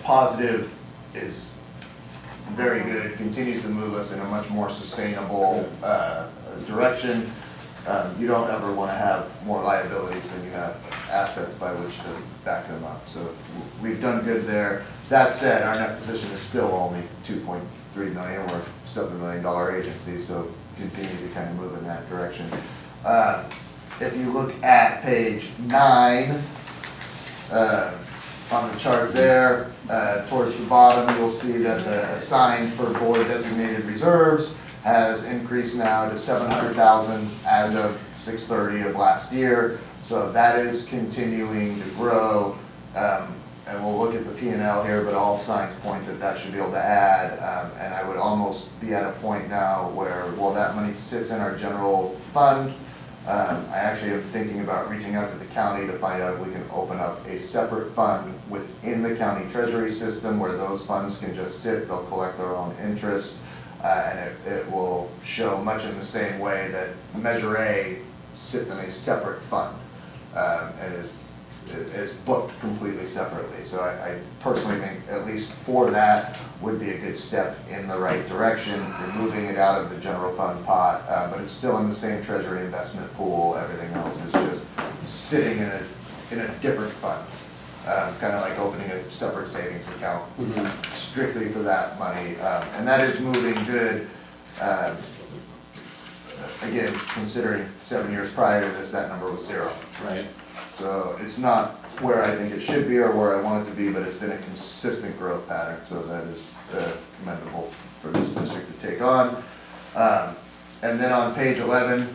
positive is very good, continues to move us in a much more sustainable direction. You don't ever want to have more liabilities than you have assets by which to back them up. So we've done good there. That said, our net position is still only 2.3 million. We're a $7 million agency, so continue to kind of move in that direction. If you look at page 9, on the chart there, towards the bottom, you'll see that the assigned for board designated reserves has increased now to 700,000 as of 6/30 of last year. So that is continuing to grow. And we'll look at the P&L here, but all signs point that that should be able to add. And I would almost be at a point now where, well, that money sits in our general fund. I actually am thinking about reaching out to the county to find out if we can open up a separate fund within the county treasury system where those funds can just sit, they'll collect their own interest, and it will show much in the same way that Measure A sits in a separate fund and is booked completely separately. So I personally think at least for that would be a good step in the right direction, removing it out of the general fund pot, but it's still in the same treasury investment pool. Everything else is just sitting in a different fund, kind of like opening a separate savings account strictly for that money, and that is moving good. Again, considering 7 years prior to this, that number was 0. Right. So it's not where I think it should be or where I want it to be, but it's been a consistent growth pattern, so that is commendable for this district to take on. And then on page 11,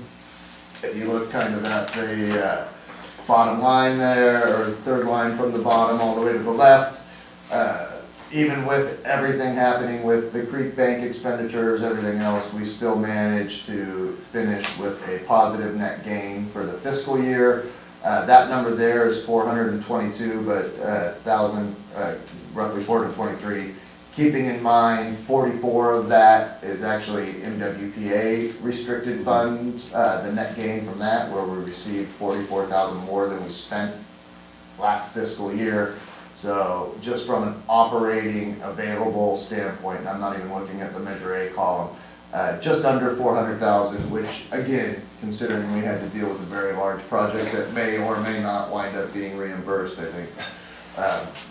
if you look kind of at the bottom line there, or third line from the bottom all the way to the left, even with everything happening with the Creek Bank expenditures, everything else, we still managed to finish with a positive net gain for the fiscal year. That number there is 422, but roughly 423. Keeping in mind, 44 of that is actually MWPA restricted funds, the net gain from that, where we received 44,000 more than we spent last fiscal year. So just from an operating available standpoint, and I'm not even looking at the Measure A column, just under 400,000, which again, considering we had to deal with a very large project that may or may not wind up being reimbursed, I think,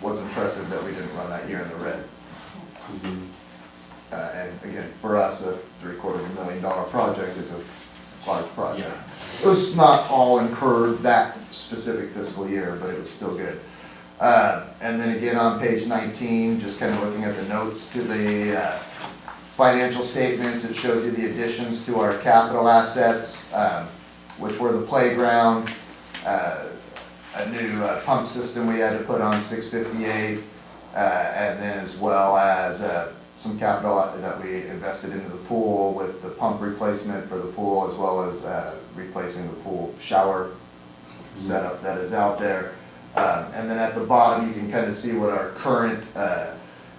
was impressive that we didn't run that year in the red. And again, for us, a $750,000 project is a large project. It was not all incurred that specific fiscal year, but it was still good. And then again, on page 19, just kind of looking at the notes to the financial statements, it shows you the additions to our capital assets, which were the playground, a new pump system we had to put on 658, and then as well as some capital that we invested into the pool with the pump replacement for the pool, as well as replacing the pool shower setup that is out there. And then at the bottom, you can kind of see what our current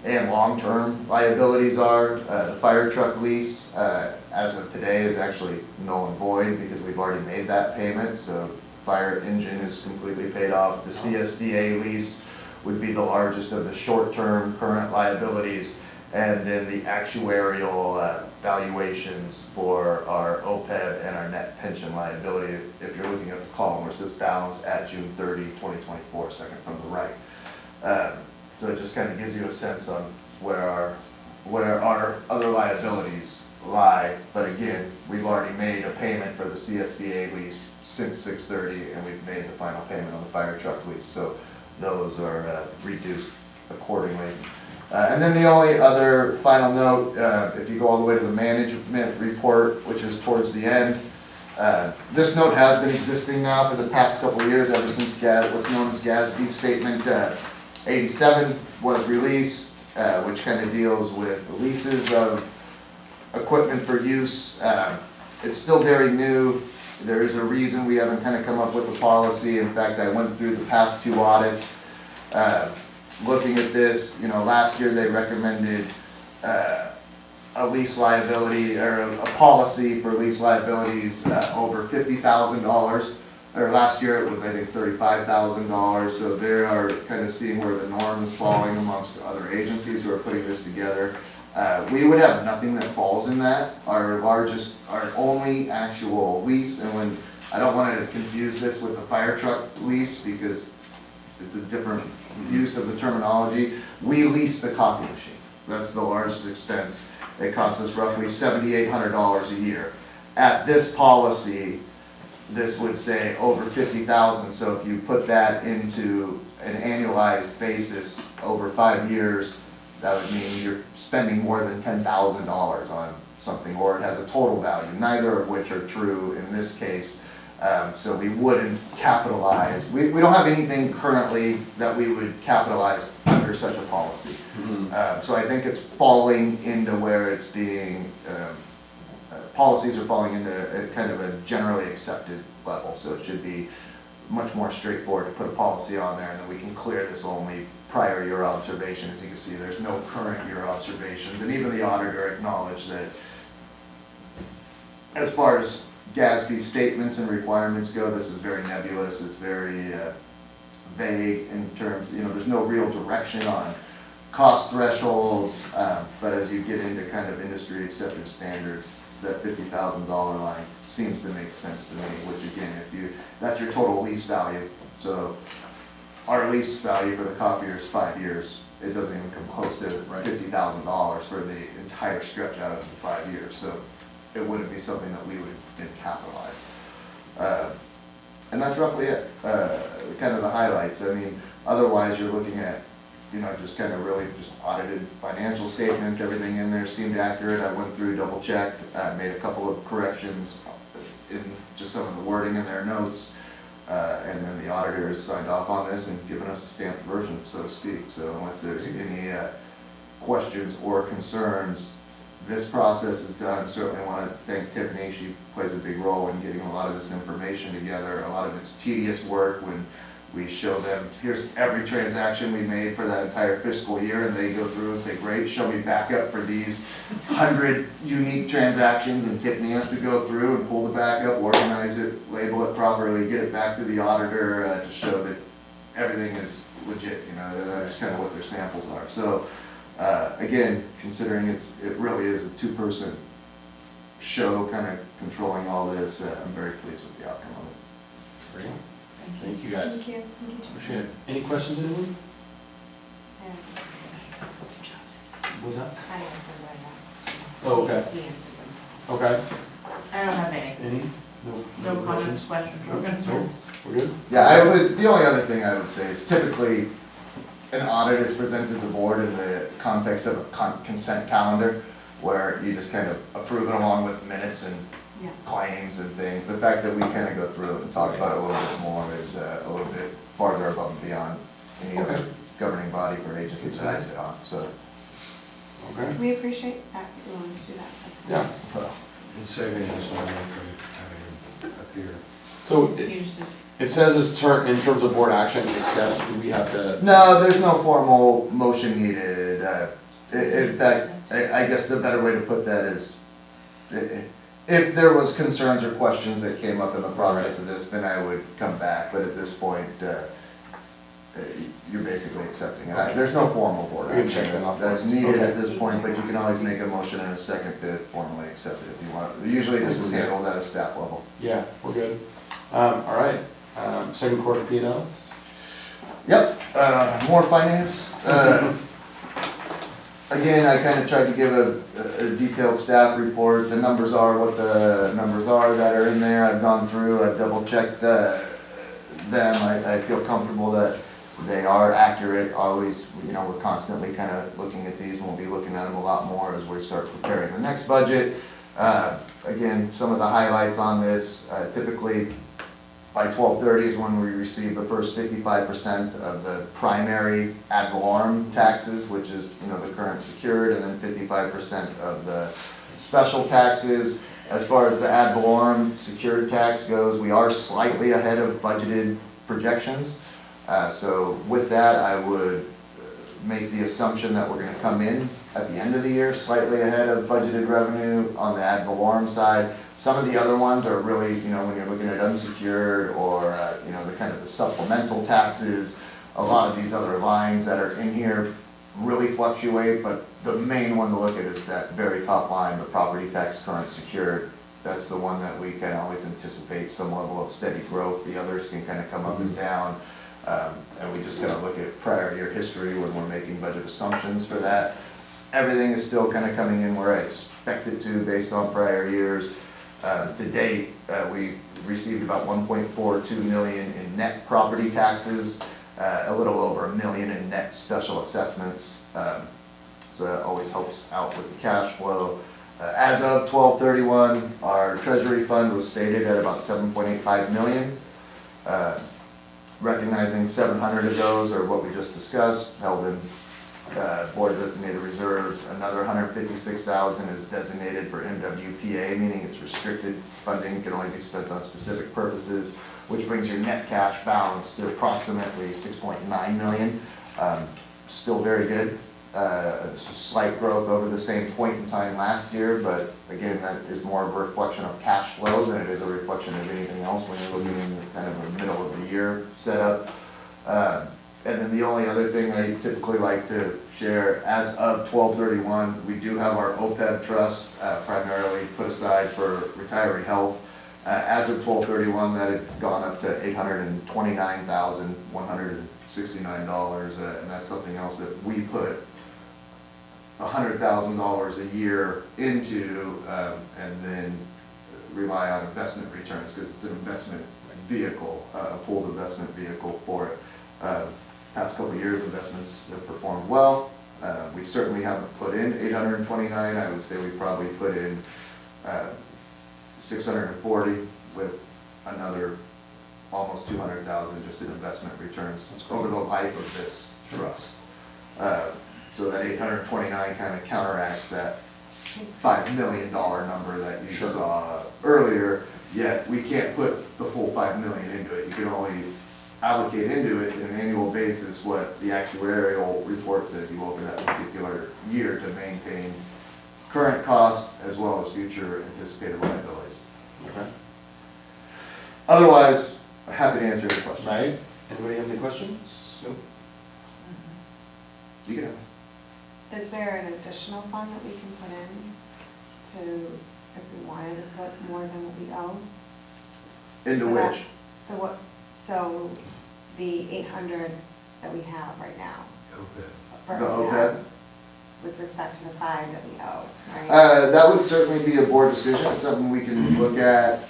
and long-term liabilities are. The fire truck lease, as of today, is actually null and void because we've already made that payment, so fire engine is completely paid off. The CSDA lease would be the largest of the short-term current liabilities, and then the actuarial valuations for our OPEB and our net pension liability, if you're looking at the column where it says balance at June 30, 2024, second from the right. So it just kind of gives you a sense on where our other liabilities lie. But again, we've already made a payment for the CSDA lease since 6/30, and we've made the final payment on the fire truck lease. So those are reduced accordingly. And then the only other final note, if you go all the way to the management report, which is towards the end, this note has been existing now for the past couple of years, ever since what's known as GASB Statement 87 was released, which kind of deals with the leases of equipment for use. It's still very new. There is a reason we haven't kind of come up with a policy. In fact, I went through the past 2 audits. Looking at this, last year they recommended a lease liability or a policy for lease liabilities over $50,000. Or last year it was, I think, $35,000. So they are kind of seeing where the norm is falling amongst other agencies who are putting this together. We would have nothing that falls in that. Our only actual lease, and when I don't want to confuse this with the fire truck lease because it's a different use of the terminology. We lease the copy machine. That's the largest expense. It costs us roughly $7,800 a year. At this policy, this would say over $50,000. So if you put that into an annualized basis over 5 years, that would mean you're spending more than $10,000 on something, or it has a total value, neither of which are true in this case. So we wouldn't capitalize. We don't have anything currently that we would capitalize under such a policy. So I think it's falling into where it's being, policies are falling into a kind of a generally accepted level. So it should be much more straightforward to put a policy on there, and then we can clear this only prior year observation. As you can see, there's no current year observations, and even the auditor acknowledged that as far as GASB statements and requirements go, this is very nebulous. It's very vague in terms, there's no real direction on cost thresholds, but as you get into kind of industry accepted standards, that $50,000 line seems to make sense to me, which again, that's your total lease value. So our lease value for the copier is 5 years. It doesn't even come close to $50,000 for the entire stretch out of the 5 years. So it wouldn't be something that we would then capitalize. And that's roughly it, kind of the highlights. I mean, otherwise you're looking at, just kind of really just audited financial statements. Everything in there seemed accurate. I went through, double checked, made a couple of corrections in just some of the wording in their notes. And then the auditor has signed off on this and given us a stamped version, so to speak. So unless there's any questions or concerns, this process is done. Certainly want to thank Tiffany. She plays a big role in getting a lot of this information together. A lot of it's tedious work when we show them, here's every transaction we made for that entire fiscal year, and they go through and say, great, show me backup for these 100 unique transactions, and Tiffany has to go through and pull the backup, organize it, label it properly, get it back to the auditor to show that everything is legit, you know, that's kind of what their samples are. So, again, considering it really is a two-person show kind of controlling all this, I'm very pleased with the outcome of it. Great. Thank you guys. Thank you. Thank you. Appreciate it. Any questions, anyone? What's that? I answered what I asked. Oh, okay. He answered them. Okay. I don't have any. Any? No comments, questions, or No? concerns. We're good? Yeah, the only other thing I would say is typically an audit is presented to the board in the context of a consent calendar, where you just kind of approve it along with minutes and Yeah. claims and things. The fact that we kind of go through it and talk about it a little bit more is a little bit farther above and beyond any other Okay. governing body for agencies that I sit on, so. Okay. We appreciate that, you wanted to do that. Yeah. well, And saving us money from having up here. So You just, it says in terms of board action, except do we have to? No, there's no formal motion needed. In fact, I guess the better way to put that is, if there was concerns or questions that came up in the process of this, then I would come back, but at this point, you're basically accepting it. There's no formal board We can action check that off that's first. needed Okay. at this point, but you can always make a motion in a second to formally accept it if you want. Usually this is handled at a staff level. Yeah, we're good. All right. Second quarter P&Ls? Yep, more finance. Again, I kind of tried to give a detailed staff report. The numbers are what the numbers are that are in there. I've gone through, I've double checked them. I feel comfortable that they are accurate. Always, you know, we're constantly kind of looking at these and we'll be looking at them a lot more as we start preparing the next budget. Again, some of the highlights on this, typically by 12/30 is when we receive the first 55% of the primary ad valorem taxes, which is, you know, the current secured, and then 55% of the special taxes. As far as the ad valorem secured tax goes, we are slightly ahead of budgeted projections. So with that, I would make the assumption that we're gonna come in at the end of the year slightly ahead of budgeted revenue on the ad valorem side. Some of the other ones are really, you know, when you're looking at unsecured or, you know, the kind of the supplemental taxes, a lot of these other lines that are in here really fluctuate, but the main one to look at is that very top line, the property tax current secured. That's the one that we can always anticipate some level of steady growth. The others can kind of come up and down. And we just kind of look at prior year history when we're making budget assumptions for that. Everything is still kind of coming in where I expect it to based on prior years. To date, we received about 1.42 million in net property taxes, a little over $1 million in net special assessments. So that always helps out with the cash flow. As of 12/31, our treasury fund was stated at about 7.85 million. Recognizing 700 of those are what we just discussed, held in board designated reserves. Another 156,000 is designated for MWPA, meaning it's restricted funding, can only be spent on specific purposes, which brings your net cash balance to approximately 6.9 million. Still very good. It's a slight growth over the same point in time last year, but again, that is more of a reflection of cash flow than it is a reflection of anything else when you're looking in kind of a middle of the year setup. And then the only other thing I typically like to share, as of 12/31, we do have our OPEB trust primarily put aside for retiree health. As of 12/31, that had gone up to $829,169, and that's something else that we put $100,000 a year into, and then rely on investment returns, because it's an investment vehicle, a pooled investment vehicle for it. Past couple of years, investments have performed well. We certainly haven't put in 829, I would say we probably put in 640 with another almost 200,000 just in investment returns over the life of this trust. So that 829 kind of counteracts that $5 million number that you saw earlier, yet we can't put the full $5 million into it. You can only allocate into it in an annual basis what the actuarial report says you will for that particular year to maintain current costs as well as future anticipated liabilities. Okay. Otherwise, happy to answer any questions. Right? Anybody have any questions? Nope. You can ask. Is there an additional fund that we can put in to, if we wanted to put more than what we owe? Into So that- which? So the 800 that we have right now. for The OPEB, OPEB? with respect to the 5 that we owe, right? That would certainly be a board decision, it's something we can look at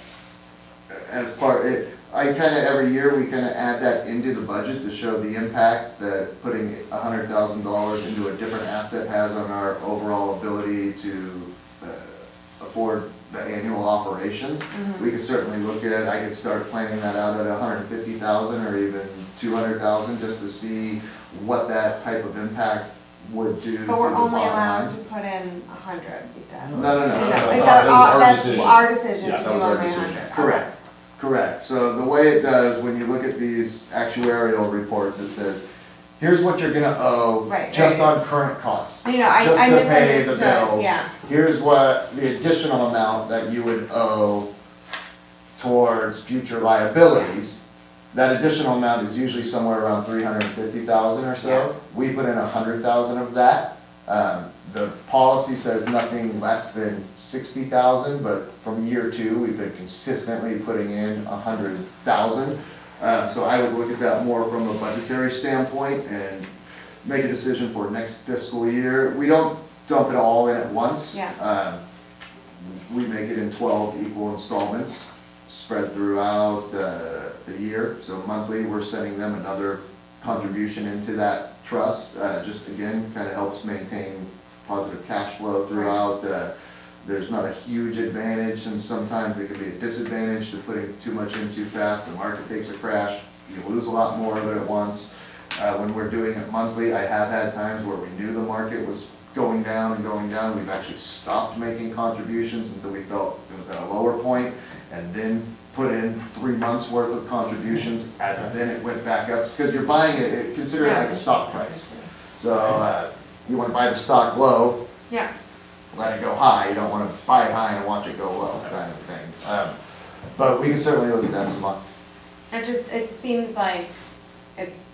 as part, I kinda, every year, we kinda add that into the budget to show the impact that putting $100,000 into a different asset has on our overall ability to afford the annual operations. We could certainly look at, I could start planning that out at 150,000 or even 200,000, just to see what that type of impact would do to the But we're bottom only allowed line. to put in 100, we said. No. It's That's our that's decision. our decision Yeah, to that do was our only decision. 100. Correct, correct. So the way it does, when you look at these actuarial reports, it says, here's what you're gonna owe Right, just right. on current costs. You know, I Just to pay the misunderstood, bills. yeah. Here's what the additional amount that you would owe towards future liabilities. That additional amount is usually somewhere around 350,000 or Yeah. so. We put in 100,000 of that. The policy says nothing less than 60,000, but from year 2, we've been consistently putting in 100,000. So I would look at that more from a budgetary standpoint and make a decision for next fiscal year. We don't dump it all in at once. Yeah. We make it in 12 equal installments spread throughout the year. So monthly, we're sending them another contribution into that trust. Just again, kind of helps maintain positive cash flow throughout. There's not a huge advantage, and sometimes it can be a disadvantage to putting too much in too fast. The market takes a crash, you lose a lot more of it at once. When we're doing it monthly, I have had times where we knew the market was going down and going down. We've actually stopped making contributions until we felt it was at a lower point, and then put in 3 months worth of contributions as then it went back up. Because you're buying it, consider it like a stock price. So you want to buy the stock low, Yeah. let it go high. You don't want to buy it high and watch it go low, kind of thing. But we can certainly look at that some more. It seems like it's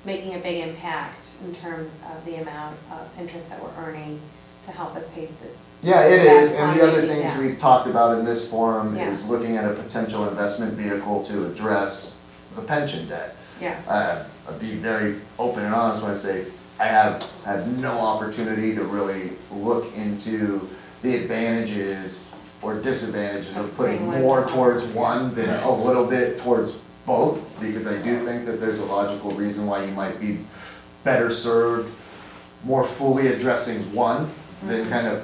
making a big impact in terms of the amount of interest that we're earning to help us pay this. Yeah, it is, That's and the fine, other things yeah. we've talked about in this forum Yeah. is looking at a potential investment vehicle to address the pension debt. Yeah, I'd be very open and honest when I say, I have had no opportunity to really look into the advantages or disadvantages of putting more towards one than a little bit towards both, because I do think that there's a logical reason why you might be better served more fully addressing one than kind of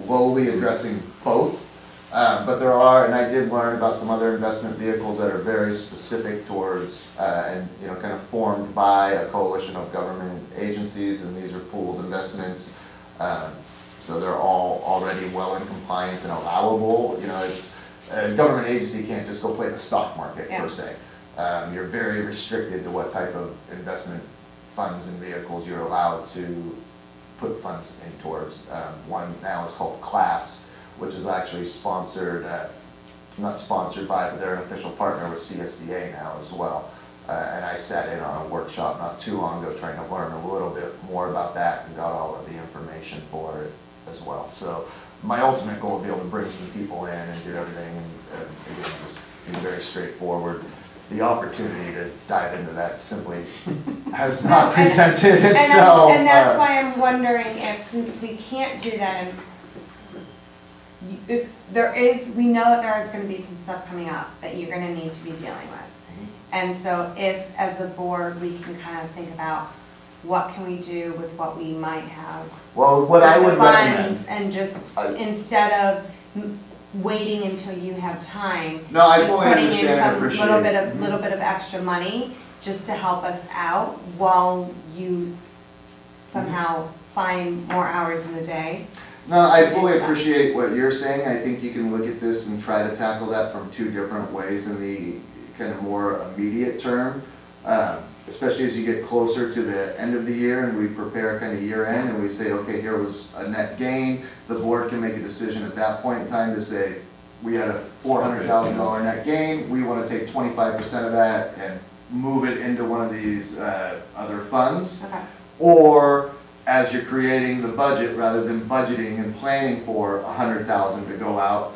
lowly addressing both. But there are, and I did learn about some other investment vehicles that are very specific towards, and, you know, kind of formed by a coalition of government agencies, and these are pooled investments. So they're all already well in compliance and allowable. You know, it's, a government agency can't just go play the stock market Yeah. per se. You're very restricted to what type of investment funds and vehicles you're allowed to put funds in towards. One now is called Class, which is actually sponsored, not sponsored by, but they're an official partner with CSDA now as well. And I sat in on a workshop not too long ago trying to learn a little bit more about that and got all of the information for it as well. So my ultimate goal is to be able to bring some people in and do everything, and again, just be very straightforward. The opportunity to dive into that simply has not presented itself. And that's why I'm wondering if, since we can't do that, and we know that there is gonna be some stuff coming up that you're gonna need to be dealing with. And so if, as a board, we can kind of think about what can we do with what we might have. Well, what I for the would recommend. funds, and just, I- instead of waiting until you have time. No, I just fully understand and Putting in appreciate. some little bit of extra money, just to help us out while you somehow find more hours in the day. No, I to do fully stuff. appreciate what you're saying. I think you can look at this and try to tackle that from 2 different ways in the kind of more immediate term. Especially as you get closer to the end of the year and we prepare kind of year end and we say, okay, here was a net gain. The board can make a decision at that point in time to say, we had a $400,000 net gain. We want to take 25% of that and move it into one of these other funds. Okay. Or as you're creating the budget, rather than budgeting and planning for 100,000 to go out,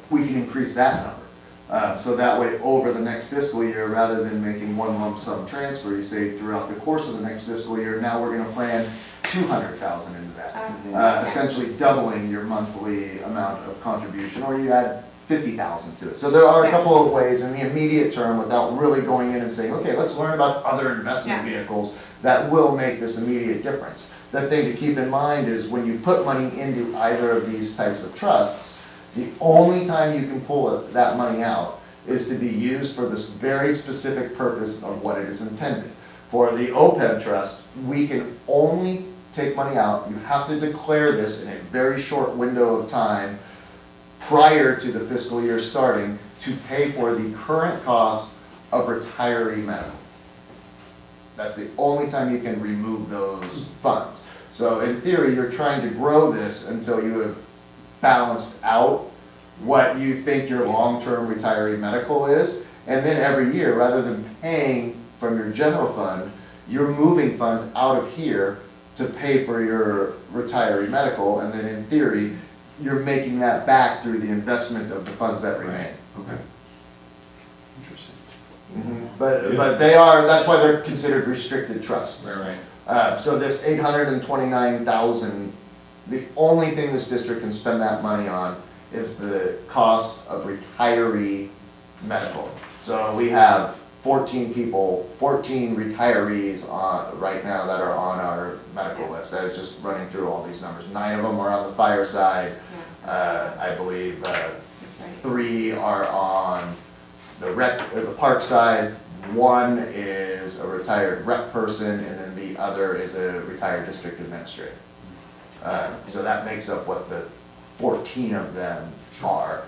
we can increase that number. So that way, over the next fiscal year, rather than making one lump sum transfer, you say throughout the course of the next fiscal year, now we're gonna plan 200,000 into that. Essentially doubling your monthly amount of contribution, or you add 50,000 to it. So there are a couple of ways in the immediate term, without really going in and saying, okay, let's learn about other investment vehicles that will make this immediate difference. The thing to keep in mind is when you put money into either of these types of trusts, the only time you can pull that money out is to be used for this very specific purpose of what it is intended. For the OPEB trust, we can only take money out, you have to declare this in a very short window of time prior to the fiscal year starting to pay for the current cost of retiree medical. That's the only time you can remove those funds. So in theory, you're trying to grow this until you have balanced out what you think your long-term retiree medical is, and then every year, rather than paying from your general fund, you're moving funds out of here to pay for your retiree medical, and then in theory, you're making that back through the investment of the funds that remain. Okay. Interesting. But they are, that's why they're considered restricted trusts. Right. So this 829,000, the only thing this district can spend that money on is the cost of retiree medical. So we have 14 people, 14 retirees right now that are on our medical list. I was just running through all these numbers. 9 of them are on the fire side. I believe 3 are on the park side. 1 is a retired rec person, and then the other is a retired district administrator. So that makes up what the 14 of them are.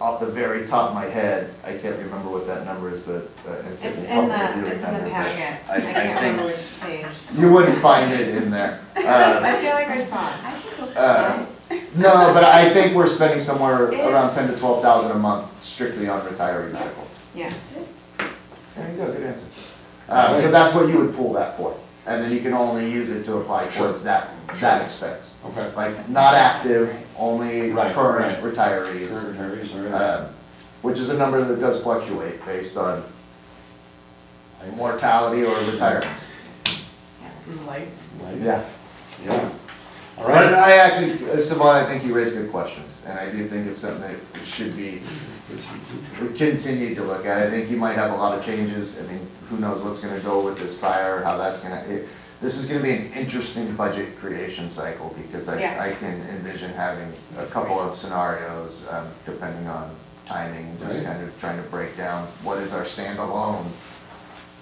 Off the very top of my head, I can't remember what that number is, but It's Tiffany in probably do the, it's in remember, the but packet. I I can't think remember which page. you wouldn't find it in there. I feel like I saw it. No, but I think we're spending somewhere around It's- 10 to 12,000 a month strictly on retiree medical. Yeah. There you go, good answer. So that's what you would pull that for, and then you can only use it to apply towards that expense. Okay. Like, not active, only Right, current right. retirees. Current retirees, all right. Which is a number that does fluctuate based on mortality or retirements. Life. Yeah. Yeah. All But right. I actually, Savon, I think you raised good questions, and I do think it's something that it should be continued to look at. I think you might have a lot of changes. I mean, who knows what's gonna go with this fire, how that's gonna, this is gonna be an interesting budget creation cycle, because Yeah. I can envision having a couple of scenarios, depending on timing, just Right. kind of trying to break down what is our standalone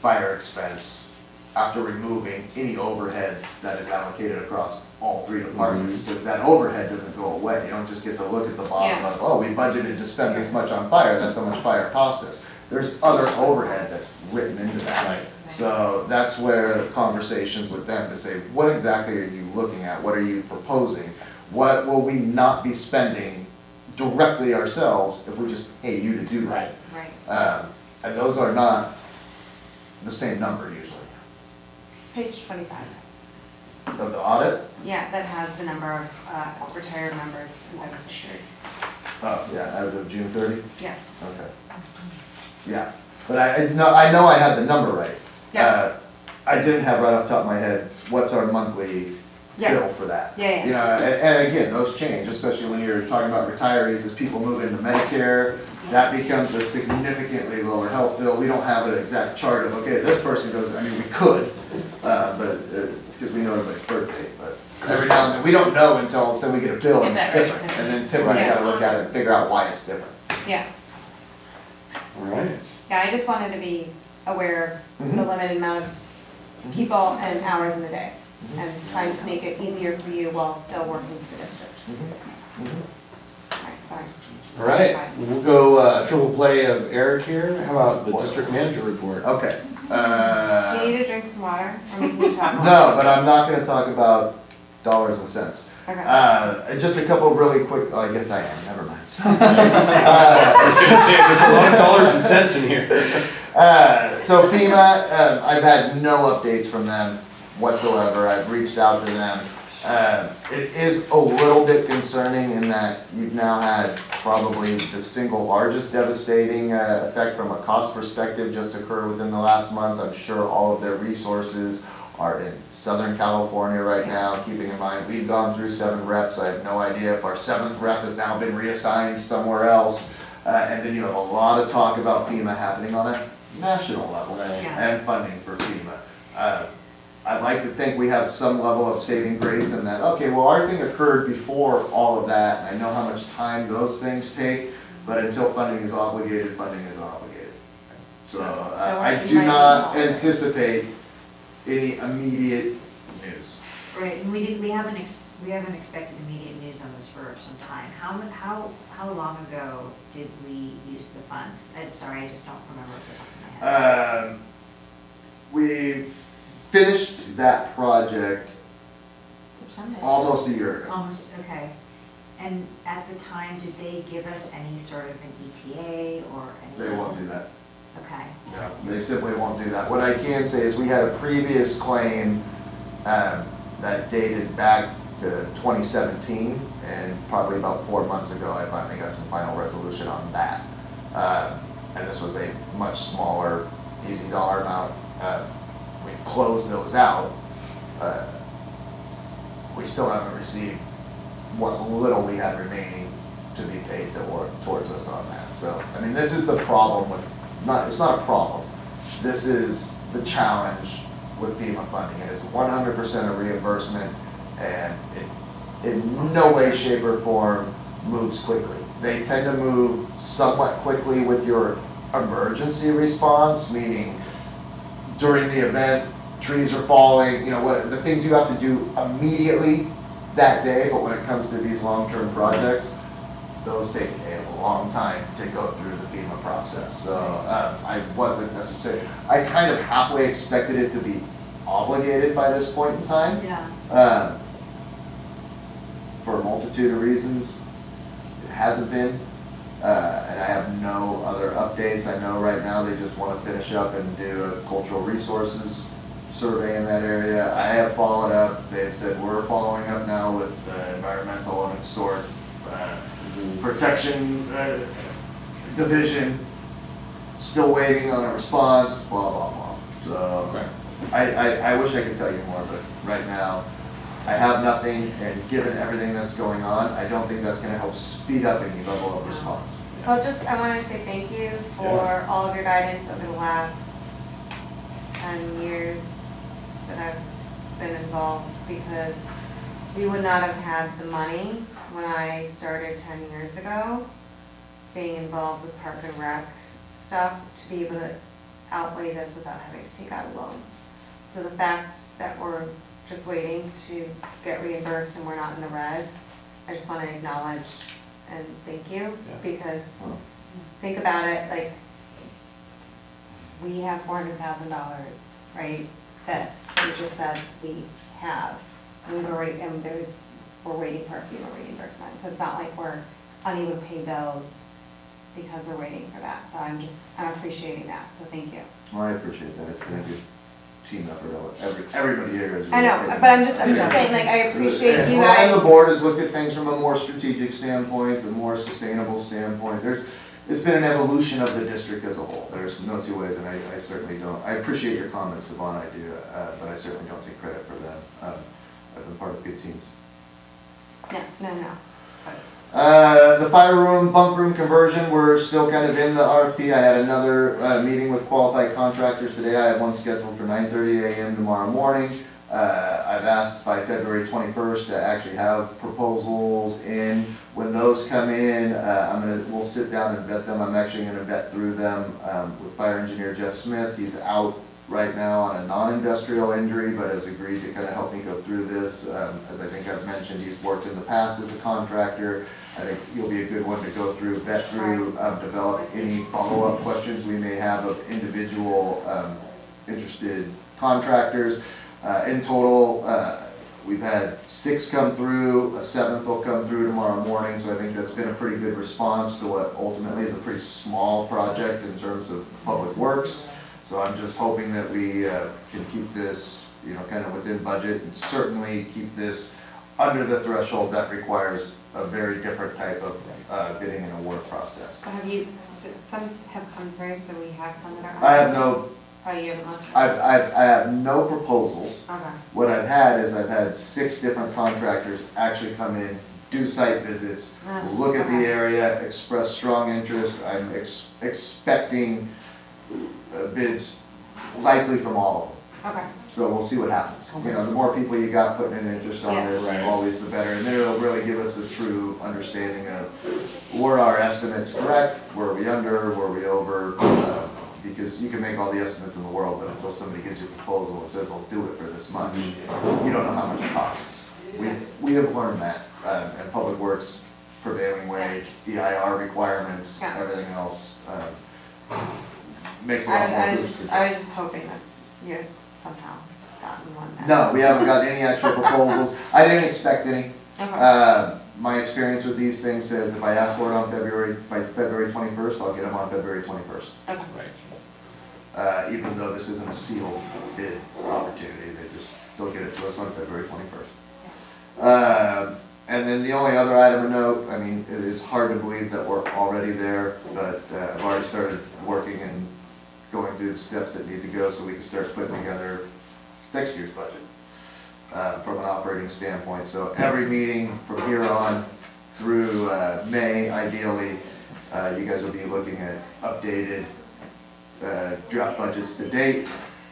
fire expense after removing any overhead that is allocated across all 3 departments, because that overhead doesn't go away. You don't just get to look at the bottom Yeah. of, oh, we budgeted to spend this much on fire, that's how much fire cost us. There's other overhead that's written into that. Right. So that's where conversations with them to say, what exactly are you looking at? What are you proposing? What will we not be spending directly ourselves if we just pay you to do that? Right. And those are not the same number usually. Page 25. Of the audit? Yeah, that has the number of retired members and beneficiaries. Oh, yeah, as of June 30? Yes. Okay. Yeah, but I know I had the number right. Yeah. I didn't have right off the top of my head, what's our monthly Yeah. bill for that? Yeah. You know, and again, those change, especially when you're talking about retirees, as people move into Medicare, that becomes a significantly lower health bill. We don't have an exact chart of, okay, this person goes, I mean, we could, but, because we know everybody's birth date, but every now and then, we don't know until we get a bill and it's Get that different. right. And then Tiffany's Yeah. gotta look at it and figure out why it's different. Yeah. All right. Yeah, I just wanted to be aware of the Mhm. limited amount of people and hours in the day, and trying to make it easier for you while still working for the district. All right, sorry. All right, we'll go triple play of Eric here. How about the district manager report? Okay. Do you need to drink some water, or we can talk? No, but I'm not gonna talk about dollars and cents. Okay. Just a couple of really quick, oh, I guess I am, never mind. There's a lot of dollars and cents in here. So FEMA, I've had no updates from them whatsoever. I've reached out to them. It is a little bit concerning in that you've now had probably the single largest devastating effect from a cost perspective just occur within the last month. I'm sure all of their resources are in Southern California right now, keeping in mind we've gone through 7 reps. I have no idea if our 7th rep has now been reassigned somewhere else. And then you have a lot of talk about FEMA happening on a national level and funding for FEMA. I'd like to think we have some level of saving grace in that, okay, well, our thing occurred before all of that, and I know how much time those things take, but until funding is obligated, funding is obligated. So I do not anticipate any immediate news. Right, and we haven't expected immediate news on this for some time. How long ago did we use the funds? I'm sorry, I just don't remember off the top of my head. We've finished that project September. almost a year ago. Almost, okay. And at the time, did they give us any sort of an ETA or anything? They won't do that. Okay. No, they simply won't do that. What I can say is we had a previous claim that dated back to 2017, and probably about 4 months ago, I finally got some final resolution on that. And this was a much smaller, easy dollar amount. We've closed those out. We still haven't received what little we had remaining to be paid towards us on that. So, I mean, this is the problem with, it's not a problem. This is the challenge with FEMA funding. It is 100% a reimbursement, and it in no way, shape, or form moves quickly. They tend to move somewhat quickly with your emergency response, meaning during the event, trees are falling, the things you have to do immediately that day, but when it comes to these long-term projects, those take a long time to go through the FEMA process. So I wasn't necessarily, I kind of halfway expected it to be obligated by this point in time. Yeah. For a multitude of reasons, it hasn't been. And I have no other updates. I know right now they just want to finish up and do a cultural resources survey in that area. I have followed up. They've said we're following up now with the environmental and historic protection division. Still waiting on a response, blah, blah, blah. So I wish I could tell you more, but right now I have nothing, and given everything that's going on, I don't think that's gonna help speed up any level of response. Well, I wanted to say thank you for all of your guidance over the last 10 years that I've been involved, because we would not have had the money when I started 10 years ago, being involved with Park and Rec stuff, to be able to outlay this without having to take out a loan. So the fact that we're just waiting to get reimbursed and we're not in the red, I just want to acknowledge and thank you, because think about it, like, we have $400,000, right, that we just said we have. And we've already, and we're waiting for a FEMA reimbursement, so it's not like we're unable to pay bills because we're waiting for that. So I'm appreciating that, so thank you. Well, I appreciate that. It's been a good team effort. Everybody here is really I know, but I'm just saying, like, I appreciate you Well, and the guys. board has looked at things from a more strategic standpoint, a more sustainable standpoint. It's been an evolution of the district as a whole. There's no two ways, and I certainly don't. I appreciate your comments, Yvonne, I do, but I certainly don't take credit for them. I've been part of good teams. No. The fire room, bunk room conversion, we're still kind of in the RFP. I had another meeting with qualified contractors today. I have one scheduled for 9:30 a.m. tomorrow morning. I've asked by February 21st to actually have proposals in. When those come in, we'll sit down and vet them. I'm actually gonna vet through them with fire engineer Jeff Smith. He's out right now on a non-industrial injury, but has agreed to kind of help me go through this. As I think I've mentioned, he's worked in the past as a contractor. I think he'll be a good one to go through, vet through, develop any follow-up questions we may have of individual interested contractors. In total, we've had 6 come through, a 7th will come through tomorrow morning, so I think that's been a pretty good response to what ultimately is a pretty small project in terms of public works. So I'm just hoping that we can keep this you know, kind of within budget, and certainly keep this under the threshold that requires a very different type of bidding and award process. So have you, so some have come through, so we have some that are. I have no, Oh, you haven't looked? I have no proposals. Okay, What I've had 6 different contractors actually come in, do site visits, look at the Okay. area, express strong interest. I'm expecting bids likely from all of them. okay, So we'll see what happens. You know, the more people you got putting an interest on Yeah. this, Right. always the better. And then it'll really give us a true understanding of, were our estimates correct? Were we under, were we over? Because you can make all the estimates in the world, but until somebody gives you a proposal and says, I'll do it for this much, you don't know how much it costs. We have learned that, and Public Works, prevailing wage, EIR requirements, Yeah. everything else, makes a lot more I boost. was just hoping that you had somehow gotten one that. No, we haven't gotten any actual proposals. I didn't expect any. Okay, My experience with these things says if I ask for it on by February 21st, I'll get them on February 21st. okay, Right. Even though this isn't a sealed bid opportunity, they'll get it to us on February 21st. And then the only other item of note, I mean, it's hard to believe that we're already there, but I've already started working and going through the steps that need to go so we can start putting together next year's budget from an operating standpoint. So every meeting from here on through May, ideally, you guys will be looking at updated draft budgets to date,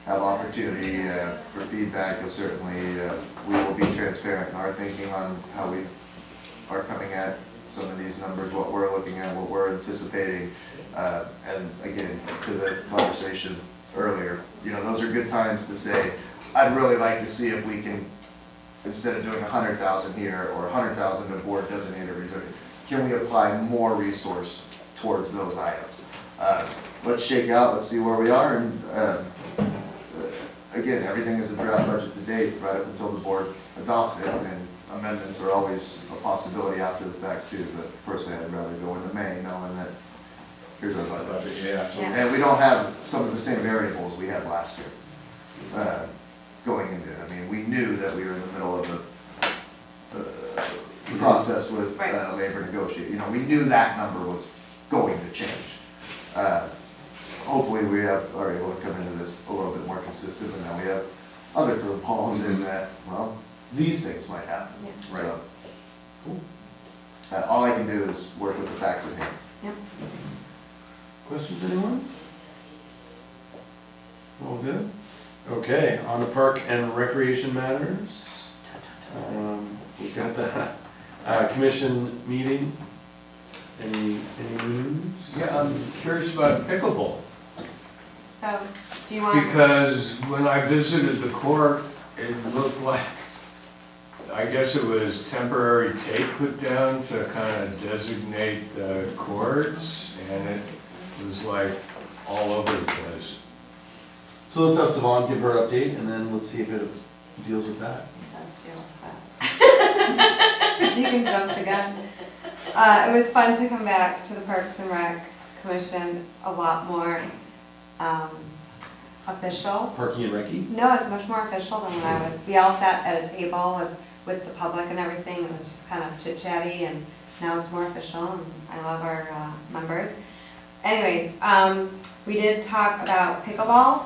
have opportunity for feedback. You'll certainly, we will be transparent in our thinking on how we are coming at some of these numbers, what we're looking at, what we're anticipating. And again, to the conversation earlier, you know, those are good times to say, I'd really like to see if we can, instead of doing 100,000 here or 100,000 to board designated reserve, can we apply more resource towards those items? Let's shake out, let's see where we are, and again, everything is a draft budget to date, right up until the board adopts it, and amendments are always a possibility after the fact too, but personally, I'd rather go into May knowing that here's our budget. Yeah. Yeah. And we don't have some of the same variables we had last year, going into it. I mean, we knew that we were in the middle of a process with Right. labor negotiation. You know, we knew that number was going to change. Hopefully, we are able to come into this a little bit more consistent, and then we have other curveballs in that, well, these things might happen. Yeah. Right. So, all I can do is work with the facts at hand. yep. Questions, anyone? All good? Okay, on to park and recreation matters. We've got the commission meeting. Any news? Yeah, I'm curious about pickleball, So, do you want? because when I visited the court, it looked like, I guess it was temporary tape put down to kind of designate the courts, and it was like all over the place. So let's have Savon give her update, and then let's see if it deals with that. It does deal with that. She can jump the gun. It was fun to come back to the Parks and Rec Commission. It's a lot more official. Parky and Recky? No, it's much more official than when I was, we all sat at a table with the public and everything, and it was just kind of chit-chatty, and now it's more official, and I love our members. Anyways, we did talk about pickleball,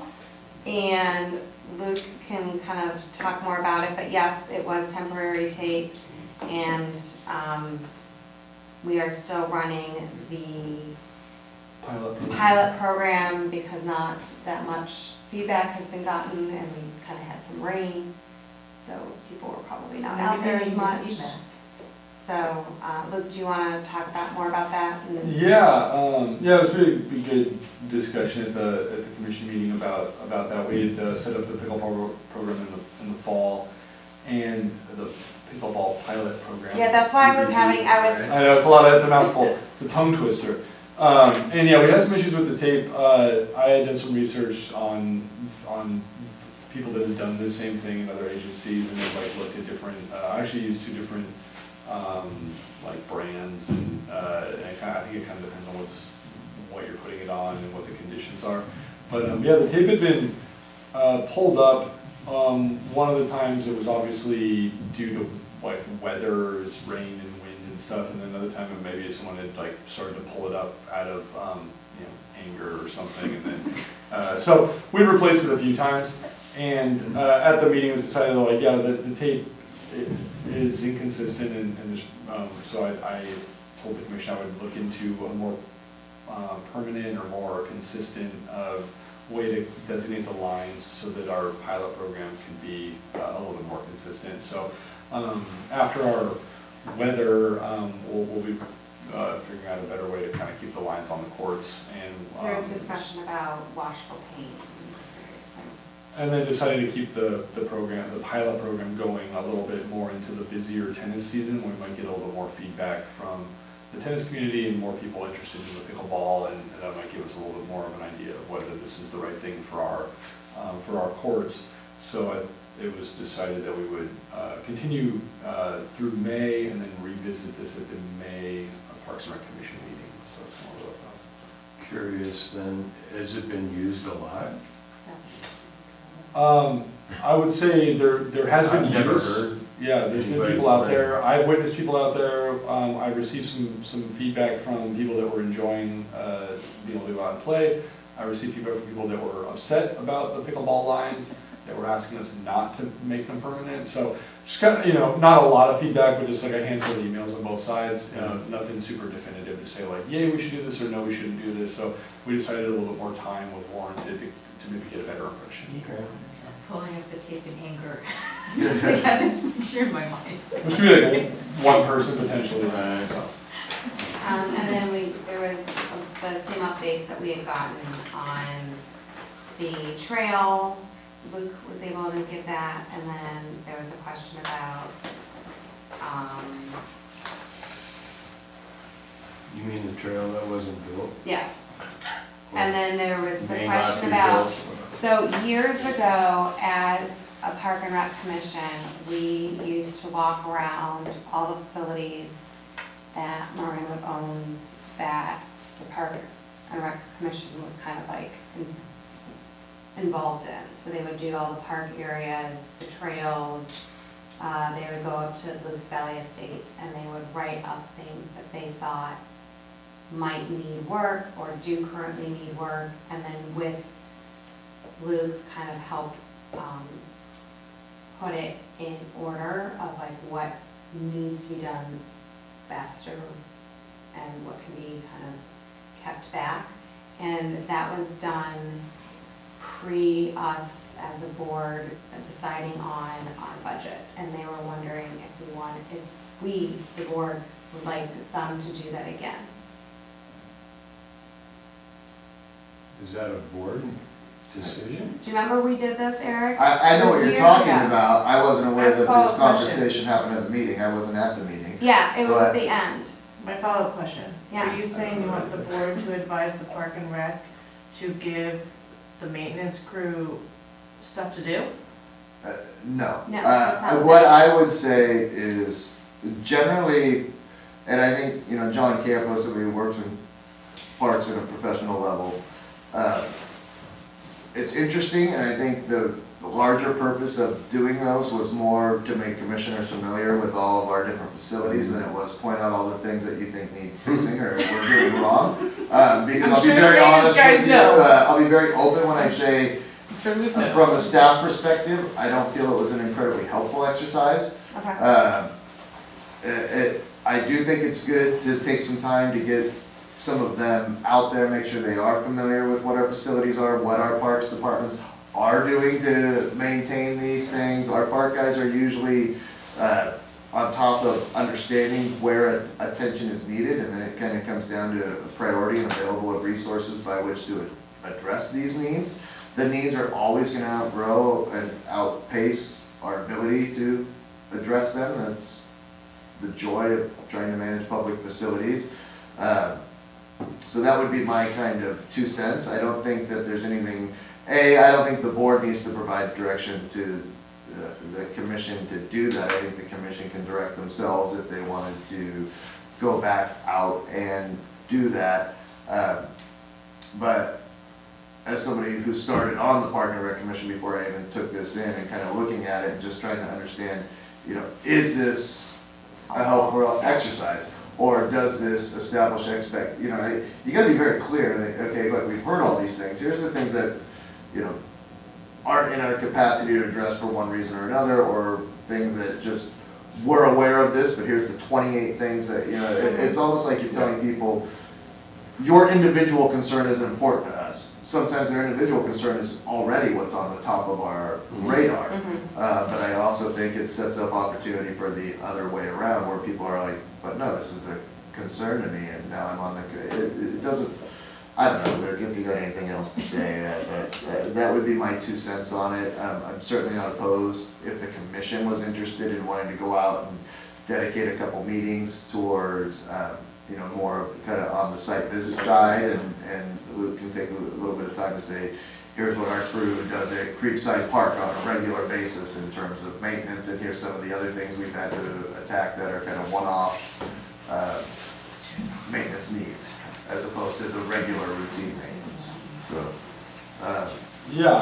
and Luke can kind of talk more about it, but yes, it was temporary tape, and we are still running the pilot program because not that much feedback has been gotten, and we kind of had some rain, so people were probably not out there as much. So, Luke, do you want to talk more about that? And then- Yeah, it was really a good discussion at the commission meeting about that. We had set up the pickleball program in the fall, and the pickleball pilot program. Yeah, that's why I was I know, it's a mouthful, it's a tongue twister. And yeah, we had some issues with the tape. I had done some research on people that had done this same thing in other agencies, and they've like looked at different, I actually used 2 different like brands, and I think it kind of depends on what you're putting it on and what the conditions are. But yeah, the tape had been pulled up One of the times it was obviously due to like weather, rain and wind and stuff, and then another time maybe someone had like started to pull it up out of, anger or something, and then, so we replaced it a few times, and, at the meeting it was decided, like, yeah, the tape is inconsistent, and there's, so I told the commission I would look into a more, permanent or more consistent, way to designate the lines so that our pilot program can be a little bit more consistent. So after our weather, we'll be figuring out a better way to kind of keep the lines on the courts, and There's discussion about washable paint and various things. and then decided to keep the program, the pilot program going a little bit more into the busier tennis season. We might get a little bit more feedback from the tennis community and more people interested in the pickleball, and that might give us a little bit more of an idea of whether this is the right thing for our courts. So it was decided that we would continue through May and then revisit this at the May Parks and Rec Commission meeting. So it's kind of what Curious then, has it been used a lot? I would say there has been I've never use. heard Yeah, there's been anybody people out complain. there, I've witnessed people out there, I received some feedback from people that were enjoying, being able to go out and play. I received feedback from people that were upset about the pickleball lines, that were asking us not to make them permanent. So just kind of, not a lot of feedback, but just like a handful of emails on both sides. Nothing super definitive to say like, yay, we should do this, or no, we shouldn't do this. So we decided a little bit more time was warranted to maybe get a better impression. Okay. Pulling up the tape in anger. Just like have this picture in my mind. Which could be like one person potentially, Right. so. And then there was the same updates that we had gotten on the trail. Luke was able to give that, and then there was a question about, You mean the trail that wasn't built? yes. And then there was the May not question be about, built? so years ago, as a Park and Rec Commission, we used to walk around all the facilities that Marinwood owns, that the Park and Rec Commission was kind of like involved in. So they would do all the park areas, the trails, they would go up to Luke's Valley Estates, and they would write up things that they thought might need work or do currently need work, and then with Luke kind of help put it in order of like what needs to be done faster and what can be kind of kept back. And that was done pre-us as a board deciding on our budget. And they were wondering if we, the board, would like them to do that again. Is that a board decision? Do you remember we did this, Eric? I know It what was you're years talking ago. about, I wasn't aware that follow-up this question. conversation happened at the meeting, I wasn't at the meeting. Yeah, it was But- at the end. My follow-up question, Yeah. are you saying you want the board to advise the Park and Rec to give the maintenance crew stuff to do? No. No, that's not What it. I would say is generally, and I think, John Campos, who works in parks at a professional level, it's interesting, and I think the larger purpose of doing those was more to make commissioners familiar with all of our different facilities than it was point out all the things that you think need fixing or we're doing wrong. Because I'll be sure the very maintenance honest guys with you, know. I'll be very open when I say, I'm sure Luke from a staff perspective, I don't feel it was an incredibly helpful exercise. Okay. I do think it's good to take some time to get some of them out there, make sure they are familiar with what our facilities are, what our parks departments are doing to maintain these things. Our park guys are usually on top of understanding where attention is needed, and then it kind of comes down to priority and available of resources by which to address these needs. The needs are always going to outgrow and outpace our ability to address them. That's the joy of trying to manage public facilities. So that would be my kind of 2 cents. I don't think that there's anything, I don't think the board needs to provide direction to the commission to do that. I think the commission can direct themselves if they wanted to go back out and do that. But as somebody who started on the Park and Rec Commission before I even took this in and kind of looking at it and just trying to understand, you know, is this a helpful exercise? Or does this establish you know, you gotta be very clear that, okay, look, we've heard all these things, here's the things that, you know, aren't in our capacity to address for one reason or another, or things that just, we're aware of this, but here's the 28 things that, you know, it's almost like you're telling people, your individual concern is important to us. Sometimes their individual concern is already what's on the top of our radar. But I also think it sets up opportunity for the other way around, where people are like, but no, this is a concern to me, and now I'm on the, it doesn't, I don't know, Luke, if you got anything else to say, that would be my 2 cents on it. I'm certainly not opposed if the commission was interested in wanting to go out and dedicate a couple meetings towards, you know, more of the kind of on the site visit side, and Luke can take a little bit of time to say, here's what our crew does at Creekside Park on a regular basis in terms of maintenance, and here's some of the other things we've had to attack that are kind of one-off maintenance needs, as opposed to the regular routine maintenance. So, Yeah,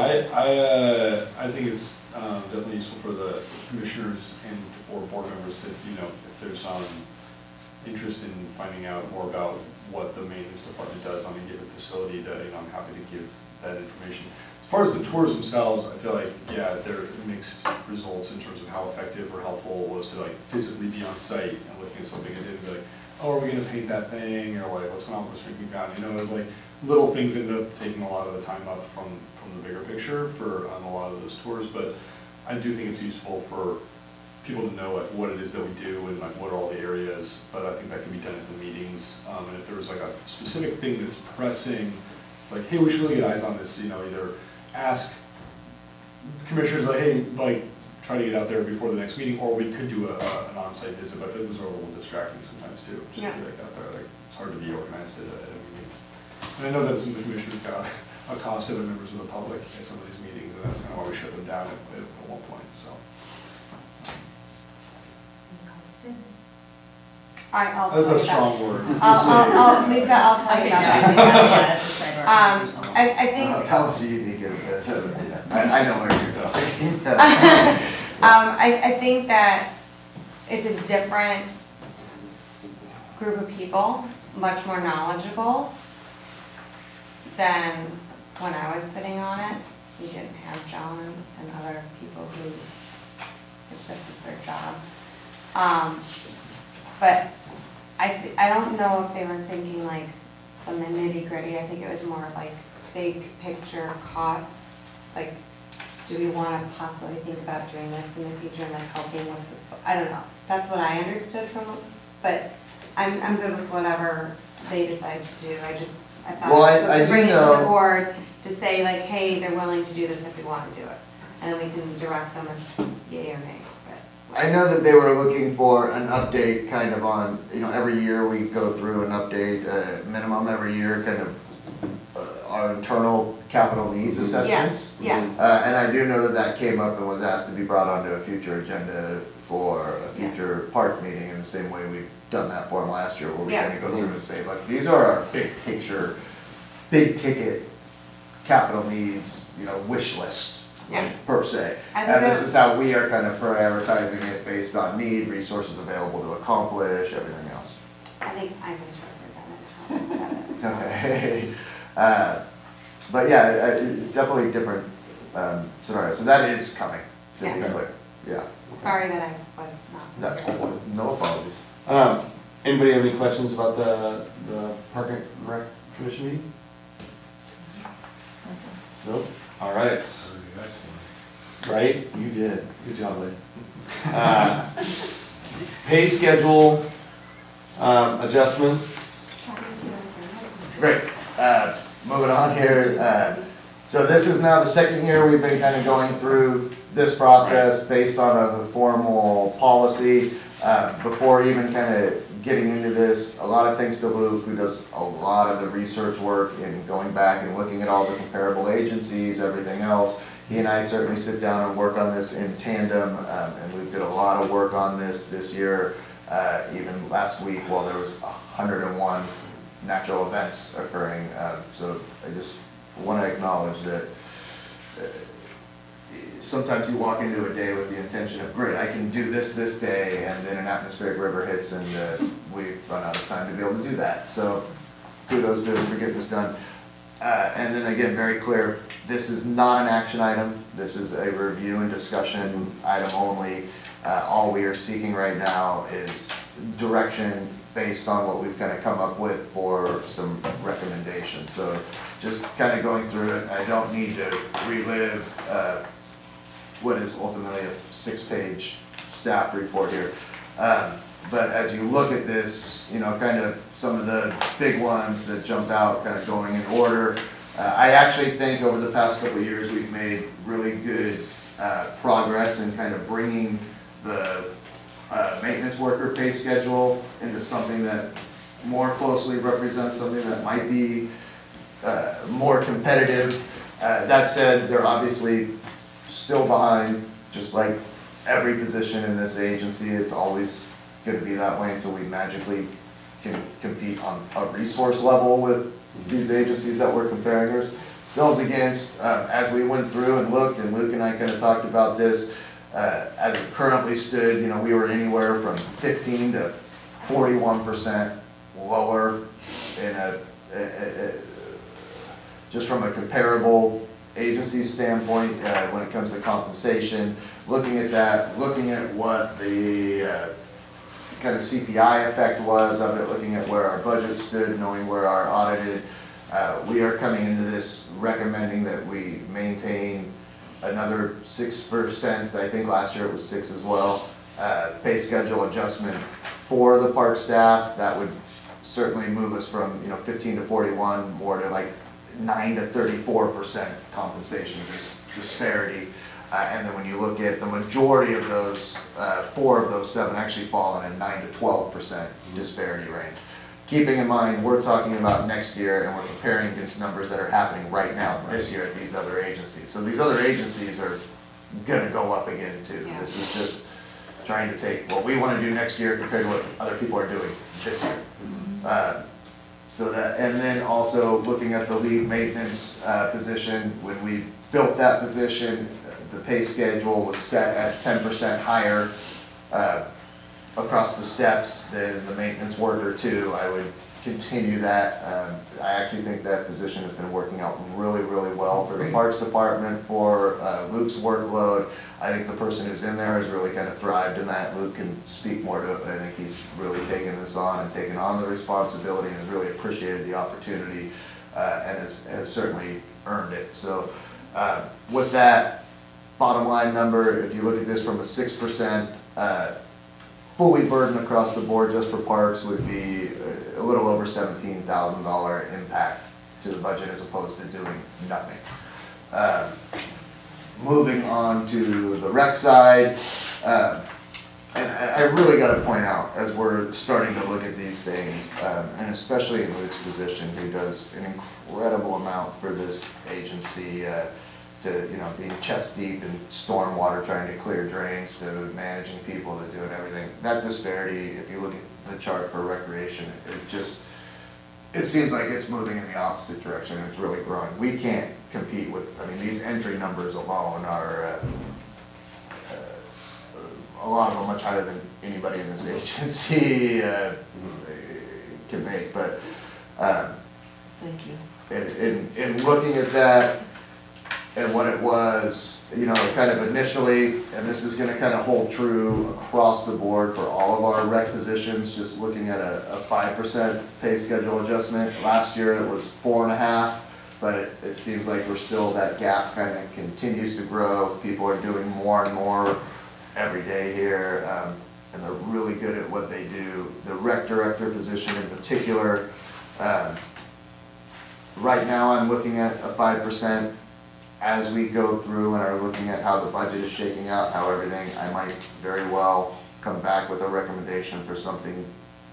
I think it's definitely useful for the commissioners and or board members to, you know, if there's interest in finding out more about what the maintenance department does on a given facility, that, you know, I'm happy to give that information. As far as the tours themselves, I feel like, yeah, they're mixed results in terms of how effective or helpful it was to like physically be on site and looking at something and didn't be like, oh, are we gonna paint that thing, or like, what's going on with this drinking fountain? You know, it was like little things ended up taking a lot of the time up from the bigger picture for on a lot of those tours. But I do think it's useful for people to know like what it is that we do and like what are all the areas. But I think that can be done at the meetings. And if there was like a specific thing that's pressing, it's like, hey, we should really get eyes on this. You know, either ask commissioners like, hey, like try to get out there before the next meeting, or we could do an on-site visit. But I think those are a little distracting sometimes too. Just to be like out there, like it's hard to be organized at a meeting. And I know that some of the commissioners got accosted by members of the public at some of these meetings, and that's kind of why we shut them down at one point. So. All right, I'll That's tell a you strong word. Lisa, I'll tell you about that. Yeah, it's a sidebar conversation. I think, that was a unique, I know where you're going. I think that it's a different group of people, much more knowledgeable than when I was sitting on it. We didn't have John and other people who, if this was their job. But I don't know if they were thinking like the nitty gritty. I think it was more like big picture costs, like, do we want to possibly think about doing this in the future and like helping with, I don't know. That's what I understood from, but I'm good with whatever they decide to do. I thought Well, I was supposed I to bring it do to the know- board to say like, hey, they're willing to do this if we want to do it. And then we can direct them if yay or nay. I know that they were looking for an update kind of on, you know, every year we go through an update, minimum every year, kind of our internal capital needs assessments. Yeah. And I do know that that came up and was asked to be brought onto a future agenda for a future park meeting, in the same way we've done that for them last year, where we kind of go through and say, look, these are our big picture, big ticket capital needs, you know, wish list. Yeah. Per se. I think And this that- is how we are kind of prioritizing it based on need, resources available to accomplish, everything else. I think I misrepresented how I said it. Okay. But yeah, definitely different scenarios. So that is coming, to be Yeah. clear. Yeah, Sorry that I was not. that's cool. No apologies. Anybody have any questions about the Park and Rec Commission meeting? Nope. All right. Right? You did. Good job, Lee. Pay schedule adjustments. Great. Moving on here. So this is now the second year we've been kind of going through this process based on a formal policy. Before even kind of getting into this, a lot of thanks to Luke, who does a lot of the research work and going back and looking at all the comparable agencies, everything else. He and I certainly sit down and work on this in tandem, and we've did a lot of work on this year. Even last week, while there was 101 natural events occurring, so I just want to acknowledge that sometimes you walk into a day with the intention of, great, I can do this day, and then an atmospheric river hits and we run out of time to be able to do that. So kudos to them for getting this done. And then again, very clear, this is not an action item. This is a review and discussion item only. All we are seeking right now is direction based on what we've kind of come up with for some recommendations. So just kind of going through it, I don't need to relive what is ultimately a 6-page staff report here. But as you look at this, you know, kind of some of the big ones that jumped out, kind of going in order. I actually think over the past couple of years, we've made really good progress in kind of bringing the maintenance worker pay schedule into something that more closely represents something that might be more competitive. That said, they're obviously still behind, just like every position in this agency. It's always going to be that way until we magically can compete on a resource level with these agencies that we're comparing ourselves against. As we went through and looked, and Luke and I kind of talked about this, as it currently stood, you know, we were anywhere from 15 to 41% lower in just from a comparable agency standpoint when it comes to compensation. Looking at that, looking at what the kind of CPI effect was of it, looking at where our budget stood, knowing where our audited, we are coming into this recommending that we maintain another 6%, I think last year it was 6 as well, pay schedule adjustment for the park staff. That would certainly move us from, you know, 15 to 41 more to like 9 to 34% compensation disparity. And then when you look at the majority of those, 4 of those 7 actually fall in a 9 to 12% disparity range. Keeping in mind, we're talking about next year and we're comparing against numbers that are happening right now, this year at these other agencies. So these other agencies are gonna go up again too. Yeah. This is just trying to take what we wanna do next year compared to what other people are doing this year. So that, and then also looking at the lead maintenance position, when we built that position, the pay schedule was set at 10% higher across the steps than the maintenance worker too. I would continue that. I actually think that position has been working out really, really well for the Parks Department, for Luke's workload. I think the person who's in there has really kind of thrived in that. Luke can speak more to it, but I think he's really taken this on and taken on the responsibility and has really appreciated the opportunity and has certainly earned it. So with that bottom line number, if you look at this from a 6%, fully burdened across the board just for parks would be a little over $17,000 impact to the budget as opposed to doing nothing. Moving on to the rec side, and I really got to point out as we're starting to look at these things, and especially in Luke's position, who does an incredible amount for this agency, to, you know, being chest deep in stormwater, trying to clear drains, to managing people, to doing everything. That disparity, if you look at the chart for recreation, it seems like it's moving in the opposite direction, and it's really growing. We can't compete with, I mean, these entry numbers alone are, a lot of them much higher than anybody in this agency can make, but Thank you. in looking at that, and what it was, you know, kind of initially, and this is gonna kind of hold true across the board for all of our rec positions, just looking at a 5% pay schedule adjustment. Last year it was 4.5, but it seems like we're still, that gap kind of continues to grow. People are doing more and more every day here, and they're really good at what they do. The rec director position in particular, right now I'm looking at a 5%. As we go through and are looking at how the budget is shaking out, how everything, I might very well come back with a recommendation for something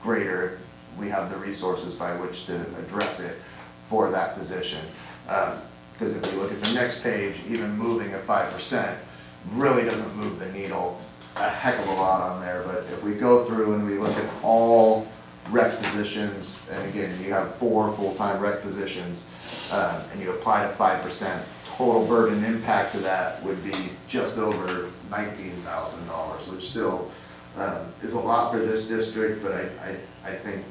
greater. We have the resources by which to address it for that position. Because if you look at the next page, even moving a 5% really doesn't move the needle a heck of a lot on there. But if we go through and we look at all rec positions, positions, and again, you have 4 full-time rec positions, and you apply to 5%, total burden impact to that would be just over $19,000, which still is a lot for this district, but I think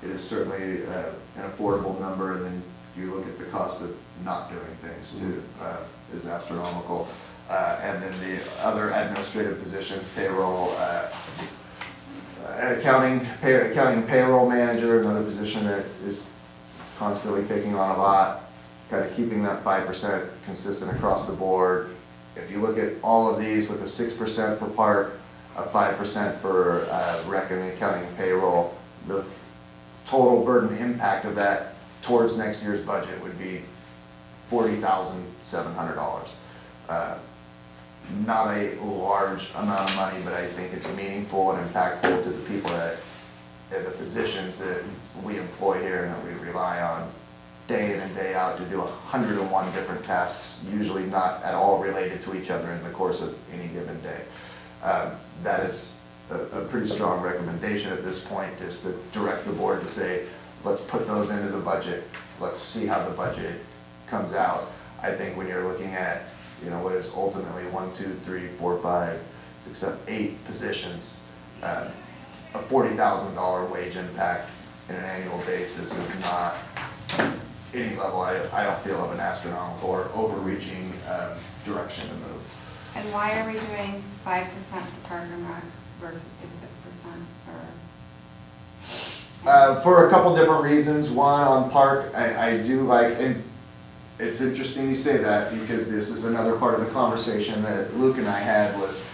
it is certainly an affordable number, and then you look at the cost of not doing things too, is astronomical. And then the other administrative positions, payroll, and accounting payroll manager, another position that is constantly taking on a lot, kind of keeping that 5% consistent across the board. If you look at all of these with a 6% for park, a 5% for rec and accounting and payroll, the total burden impact of that towards next year's budget would be $40,700. Not a large amount of money, but I think it's meaningful and impactful to the people that, in the positions that we employ here and that we rely on day in and day out to do 101 different tasks, usually not at all related to each other in the course of any given day. That is a pretty strong recommendation at this point, is to direct the board to say, let's put those into the budget, let's see how the budget comes out. I think when you're looking at, you know, what is ultimately 1, 2, 3, 4, 5, 6, 7, 8 positions, a $40,000 wage impact in an annual basis is not any level, I don't feel, of an astronomical or overreaching direction to move. And why are we doing 5% for Park and Rec versus the 6% for? For a couple different reasons. One, on park, I do like, and it's interesting you say that, because this is another part of the conversation that Luke and I had was,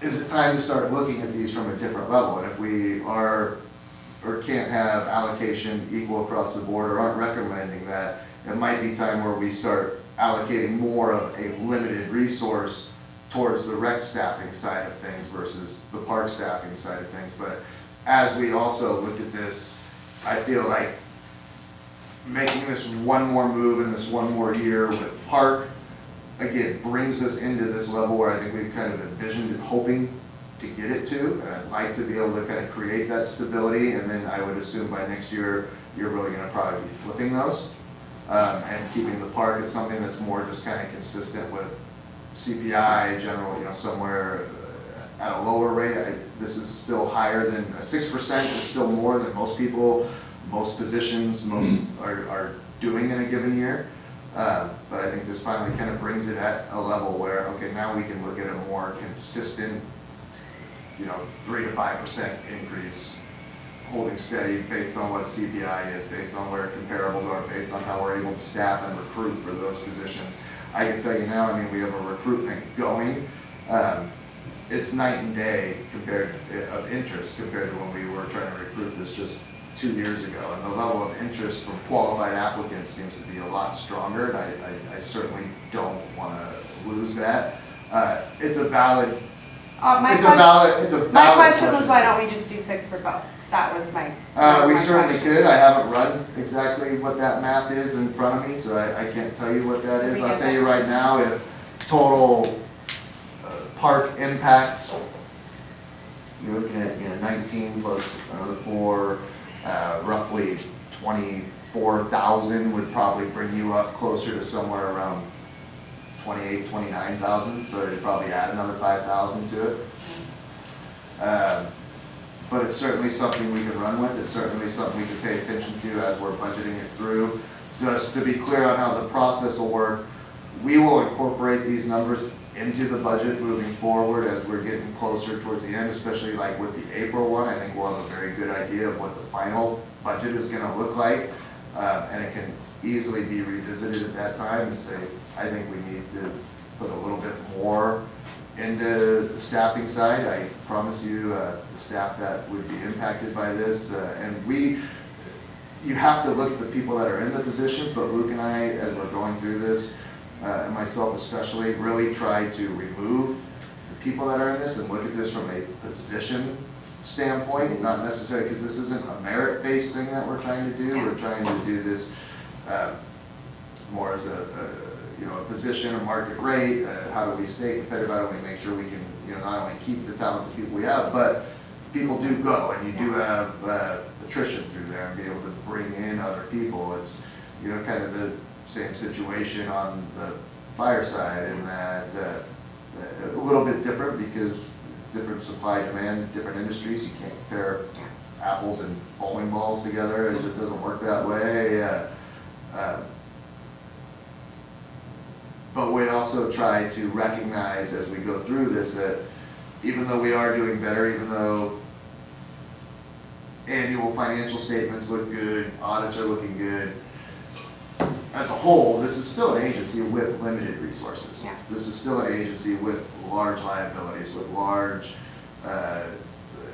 is it time to start looking at these from a different level? And if we are, or can't have allocation equal across the board, or aren't recommending that, it might be time where we start allocating more of a limited resource towards the rec staffing side of things versus the park staffing side of things. But as we also look at this, I feel like making this one more move in this one more year with park, again, brings us into this level where I think we've kind of envisioned and hoping to get it to, and I'd like to be able to kind of create that stability, and then I would assume by next year, you're really gonna probably be flipping those, and keeping the park as something that's more just kind of consistent with CPI, general, you know, somewhere at a lower rate. This is still higher than, 6% is still more than most people, most positions, most are doing in a given year. But I think this finally kind of brings it at a level where, okay, now we can look at a more consistent, you know, 3 to 5% increase, holding steady based on what CPI is, based on where comparables are, based on how we're able to staff and recruit for those positions. I can tell you now, I mean, we have a recruitment going. It's night and day compared of interest compared to when we were trying to recruit this just 2 years ago, and the level of interest from qualified applicants seems to be a lot stronger, and I certainly don't want to lose that. It's a valid. My question was, why don't we just do 6 for both? That was my. We certainly could. I haven't run exactly what that math is in front of me, so I can't tell you what that is. I'll tell you right now, if total park impact, you're looking at, you know, 19 plus another 4. Roughly 24,000 would probably bring you up closer to somewhere around 28, 29,000. So they'd probably add another 5,000 to it. But it's certainly something we can run with. It's certainly something we can pay attention to as we're budgeting it through. Just to be clear on how the process will work, we will incorporate these numbers into the budget moving forward as we're getting closer towards the end, especially like with the April one. I think we'll have a very good idea of what the final budget is gonna look like. And it can easily be revisited at that time and say, I think we need to put a little bit more into the staffing side. I promise you, the staff that would be impacted by this, and you have to look at the people that are in the positions, but Luke and I, as we're going through this, and myself especially, really try to remove the people that are in this and look at this from a position standpoint, not necessarily, because this isn't a merit-based thing that we're trying to do. Yeah. We're trying to do this more as a position, a market rate. How do we stay competitive? How do we make sure we can, you know, not only keep the talented people we have, but people do go, and you do have attrition through there, and be able to bring in other people. It's, you know, kind of the same situation on the fire side, in that a little bit different, because different supply demand, different industries. You can't compare apples and bowling balls together. It just doesn't work that way. But we also try to recognize as we go through this that even though we are doing better, even though annual financial statements look good, audits are looking good, as a whole, this is still an agency with limited resources. Yeah. This is still an agency with large liabilities, with large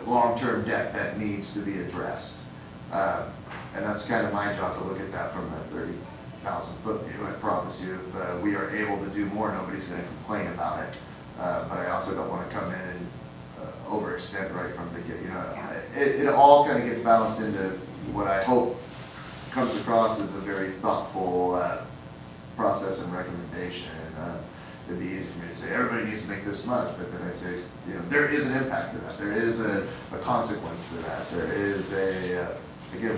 long-term debt that needs to be addressed. And that's kind of my job to look at that from a 30,000 foot view. I promise you, if we are able to do more, nobody's going to complain about it. But I also don't want to come in and overextend right from the get. You know, it all kind of gets balanced into what I hope comes across as a very thoughtful process and recommendation. It'd be easy for me to say everybody needs to make this much, but then I say, you know, there is an impact to that. There is a consequence to that. There is again,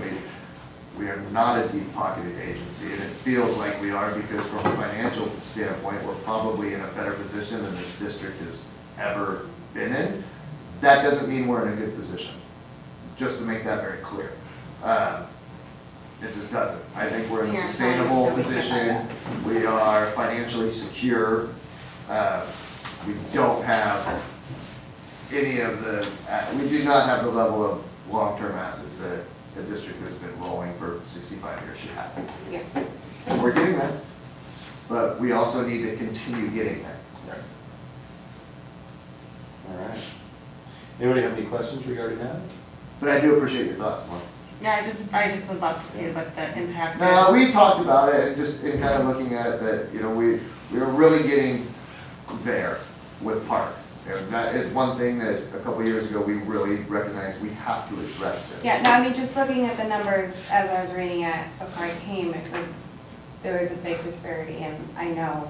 we are not a deep-pocketed agency, and it feels like we are, because from a financial standpoint, we're probably in a better position than this district has ever been in. That doesn't mean we're in a good position, just to make that very clear. It just doesn't. I think we're in a Yeah, sustainable so we can position. We are financially secure. We don't have any of the, we do not have the level of long-term assets that a district that's been rolling for 65 years should have. Yeah. We're getting there, but we also need to continue getting there. Right. All right. Anybody have any questions regarding that? But I do appreciate your thoughts, Mark. Yeah, I just would love to see what the impact is. No, we talked about it, and just in kind of looking at it, that, you know, we are really getting there with park. And that is one thing that a couple of years ago, we really recognized we have to address this. Yeah, no, I mean, just looking at the numbers as I was reading it before I came, there was a big disparity, and I know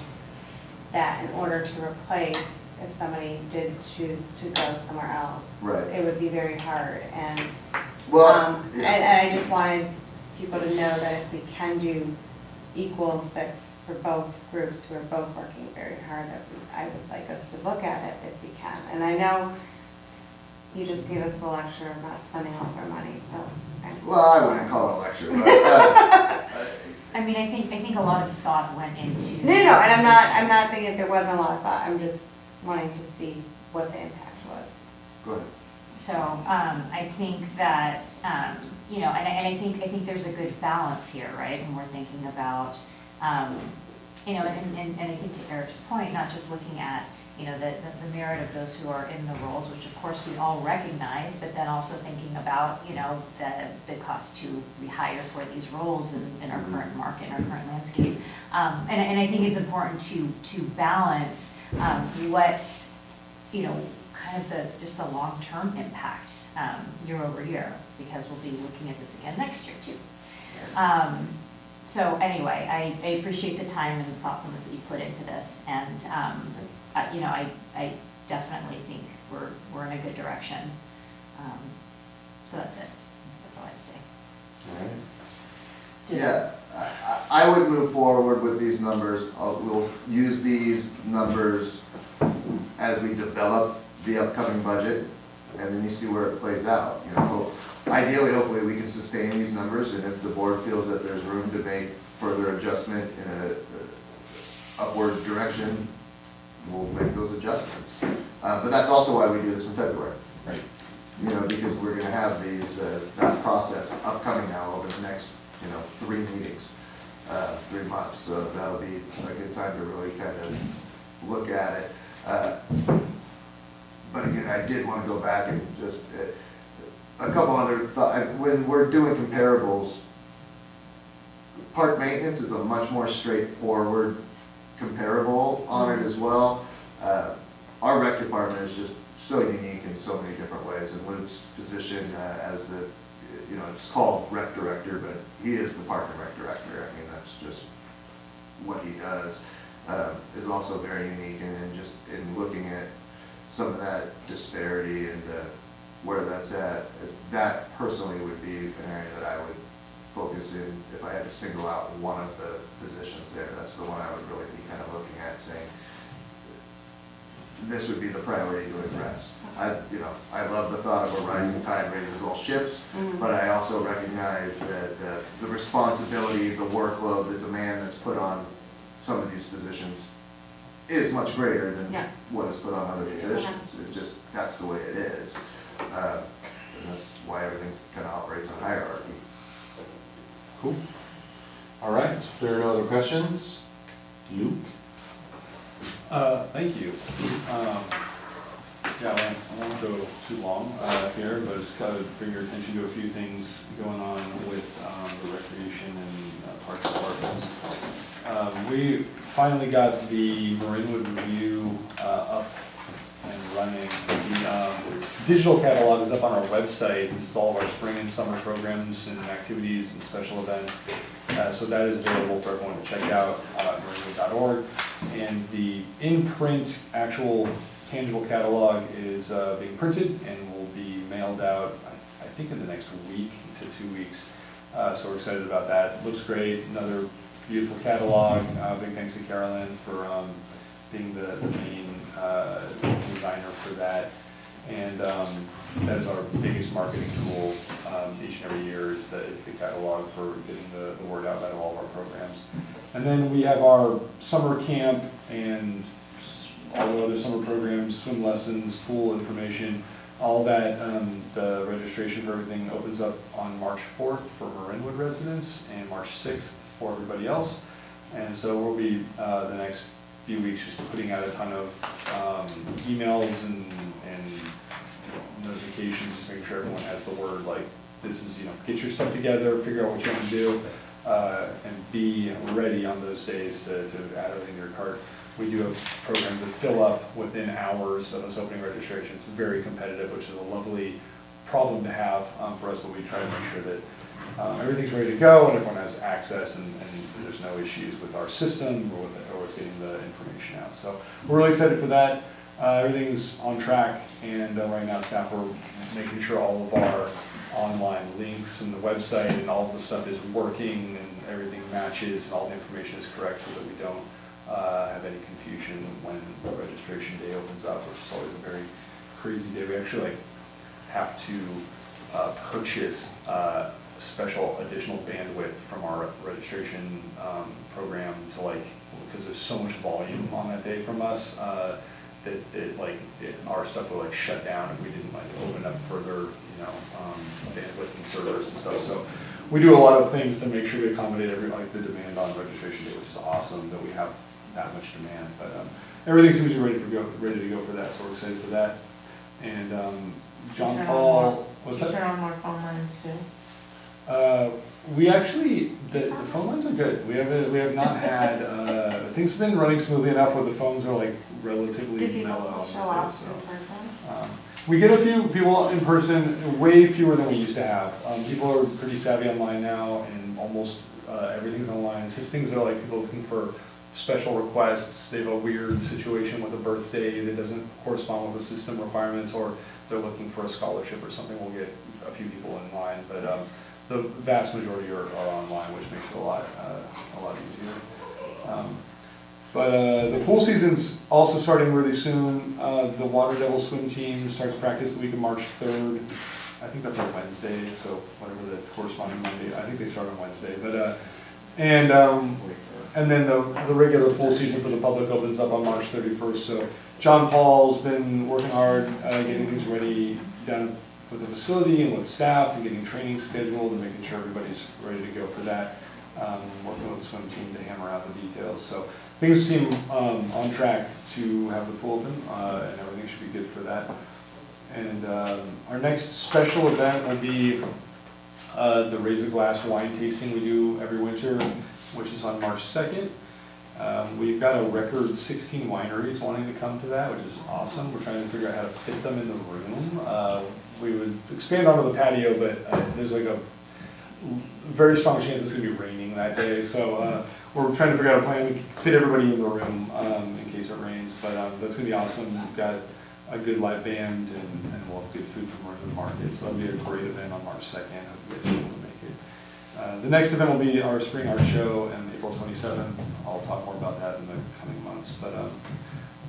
that in order to replace, if somebody did choose to go somewhere else, Right. it would be very hard, and, Well, and yeah. I just wanted people to know that if we can do equal 6 for both groups who are both working very hard, that I would like us to look at it if we can. And I know you just gave us the lecture of not spending all of our money, so. Well, I wouldn't call it a lecture, but, I mean, I think a lot of thought went into. No, and I'm not thinking there wasn't a lot of thought, I'm just wanting to see what the impact was. go ahead. So, I think that, you know, and I think there's a good balance here, right? And we're thinking about, you know, and I think to Eric's point, not just looking at, you know, the merit of those who are in the roles, which of course we all recognize, but then also thinking about, you know, the cost to rehire for these roles in our current market, in our current landscape. And I think it's important to balance what, you know, kind of just the long-term impact year over year, because we'll be looking at this again next year too. So anyway, I appreciate the time and the thoughtfulness that you put into this, and you know, I definitely think we're in a good direction. So that's it. That's all I have to say. All right. Yeah, I would move forward with these numbers. We'll use these numbers as we develop the upcoming budget, and then you see where it plays out. You know, ideally, hopefully, we can sustain these numbers, and if the board feels that there's room to make further adjustment in a upward direction, we'll make those adjustments. But that's also why we do this in February. Right. You know, because we're gonna have these, that process upcoming now over the next, you know, 3 meetings, 3 months. So that'll be a good time to really kind of look at it. But again, I did want to go back and just, a couple other thoughts. When we're doing comparables, park maintenance is a much more straightforward comparable on it as well. Our rec department is just so unique in so many different ways, and Luke's position as the, you know, it's called rec director, but he is the park and rec director. I mean, that's just what he does, is also very unique, and just in looking at some of that disparity and, where that's at. That personally would be an area that I would focus in if I had to single out one of the positions there. That's the one I would really be kind of looking at, saying, this would be the priority to address. I love the thought of a rising tide raises all ships, but I also recognize that the responsibility, the workload, the demand that's put on some of these positions is much greater than Yeah. what is put on other positions. It just, that's the way it is. And that's why everything kind of operates on hierarchy. Cool. All right, if there are no other questions, Luke? Thank you. Yeah, I won't go too long here, but just kind of bring your attention to a few things going on with the recreation and parks departments. We finally got the Marinwood review up and running. The digital catalog is up on our website. This is all of our spring and summer programs and activities and special events. So that is available for everyone to check out at marinwood.org. And the in-print actual tangible catalog is being printed and will be mailed out, I think in the next week to 2 weeks. So we're excited about that. Looks great. Another beautiful catalog. Big thanks to Carolyn for being the main designer for that. And that is our biggest marketing tool each and every year is the catalog for getting the word out about all of our programs. And then we have our summer camp and all the other summer programs, swim lessons, pool information, all that. The registration for everything opens up on March 4th for Marinwood residents and March 6th for everybody else. And so we'll be the next few weeks just putting out a ton of emails and notifications, just making sure everyone has the word, like, this is, get your stuff together, figure out what you want to do, and be ready on those days to add everything to your cart. We do have programs that fill up within hours of us opening registration. It's very competitive, which is a lovely problem to have for us, but we try to make sure that everything's ready to go and everyone has access and there's no issues with our system or with getting the information out. So we're really excited for that. Everything's on track, and right now staff are making sure all of our online links and the website and all of the stuff is working and everything matches and all the information is correct so that we don't have any confusion when the registration day opens up, which is always a very crazy day. We actually have to purchase special additional bandwidth from our registration program to because there's so much volume on that day from us that our stuff will shut down if we didn't open up further bandwidth and servers and stuff. So we do a lot of things to make sure we accommodate the demand on registration day, which is awesome that we have that much demand. But everything seems to be ready to go for that, so we're excited for that. And John Paul, what's that? Turn on more phone lines too. We actually, the phone lines are good. We have not had, things have been running smoothly enough where the phones are relatively Do people mellow still on show up this day, in person? we get a few people in person, way fewer than we used to have. People are pretty savvy online now and almost everything's online. It's just things that are people looking for special requests. They have a weird situation with a birthday that doesn't correspond with the system requirements, or they're looking for a scholarship or something. We'll get a few people in line, but the vast majority are online, which makes it a lot easier. But the pool season's also starting really soon. The Water Devil swim team starts practice the week of March 3rd. I think that's on Wednesday, so whatever the corresponding Monday. I think they start on Wednesday. But and then the regular pool season for the public opens up on March 31st. So John Paul's been working hard, getting things ready down with the facility and with staff and getting training scheduled and making sure everybody's ready to go for that. Working with the swim team to hammer out the details. So things seem on track to have the pool open, and everything should be good for that. And our next special event will be the Raise a Glass wine tasting we do every winter, which is on March 2nd. We've got a record 16 wineries wanting to come to that, which is awesome. We're trying to figure out how to fit them in the room. We would expand onto the patio, but there's a very strong chance it's going to be raining that day. So we're trying to figure out a plan to fit everybody in the room in case it rains. But that's going to be awesome. We've got a good live band, and we'll have good food from the market. So that'll be a great event on March 2nd. Hope you guys are able to make it. The next event will be our spring art show on April 27th. I'll talk more about that in the coming months. But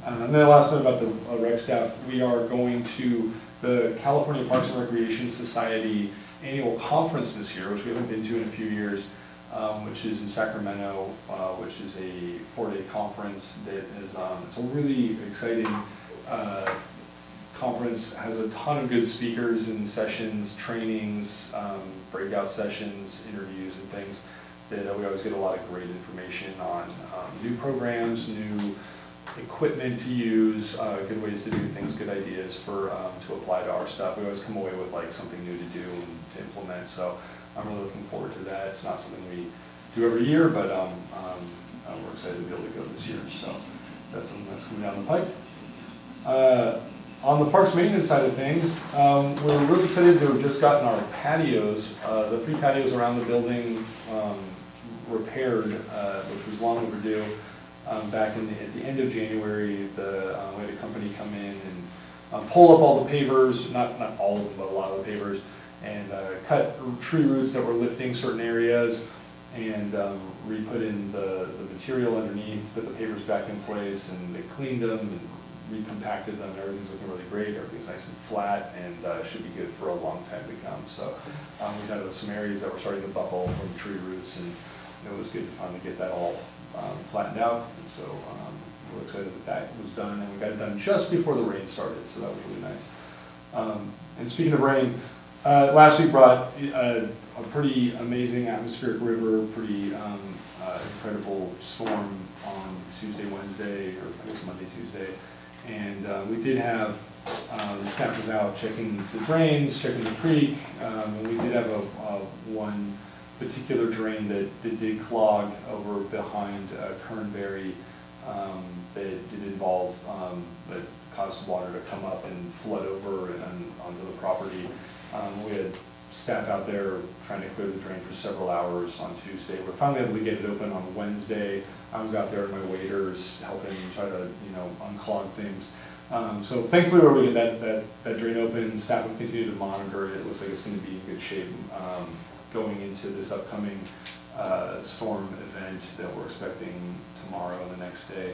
and then the last note about the rec staff, we are going to the California Parks and Recreation Society annual conference this year, which we haven't been to in a few years, which is in Sacramento, which is a 4-day conference that is, it's a really exciting conference, has a ton of good speakers and sessions, trainings, breakout sessions, interviews and things that we always get a lot of great information on new programs, new equipment to use, good ways to do things, good ideas for to apply to our stuff. We always come away with like something new to do and to implement, so I'm really looking forward to that. It's not something we do every year, but we're excited to be able to go this year, so that's something that's coming down the pipe. On the parks maintenance side of things, we're really excited to have just gotten our patios, the 3 patios around the building repaired, which was long overdue. Back at the end of January, we had a company come in and pull up all the pavers, not all of them, but a lot of the pavers, and cut tree roots that were lifting certain areas, and re-put in the material underneath, put the pavers back in place, and they cleaned them and recompacted them. Everything's looking really great, everything's nice and flat, and should be good for a long time to come. So we had some areas that were starting to buckle from tree roots, and it was good to finally get that all flattened out, and so we're excited that was done, and we got it done just before the rain started, so that was really nice. And speaking of rain, last week brought a pretty amazing atmospheric river, pretty incredible storm on Tuesday, Wednesday, or I guess Monday, Tuesday, and we did have the staff was out checking the drains, checking the creek, and we did have one particular drain that did clog over behind Kernberry that did involve, that caused water to come up and flood over and onto the property. We had staff out there trying to clear the drain for several hours on Tuesday. We're finally able to get it open on Wednesday. I was out there with my waders helping try to, unclog things. So thankfully we were able to get that drain open. Staff have continued to monitor it. It looks like it's going to be in good shape going into this upcoming storm event that we're expecting tomorrow and the next day.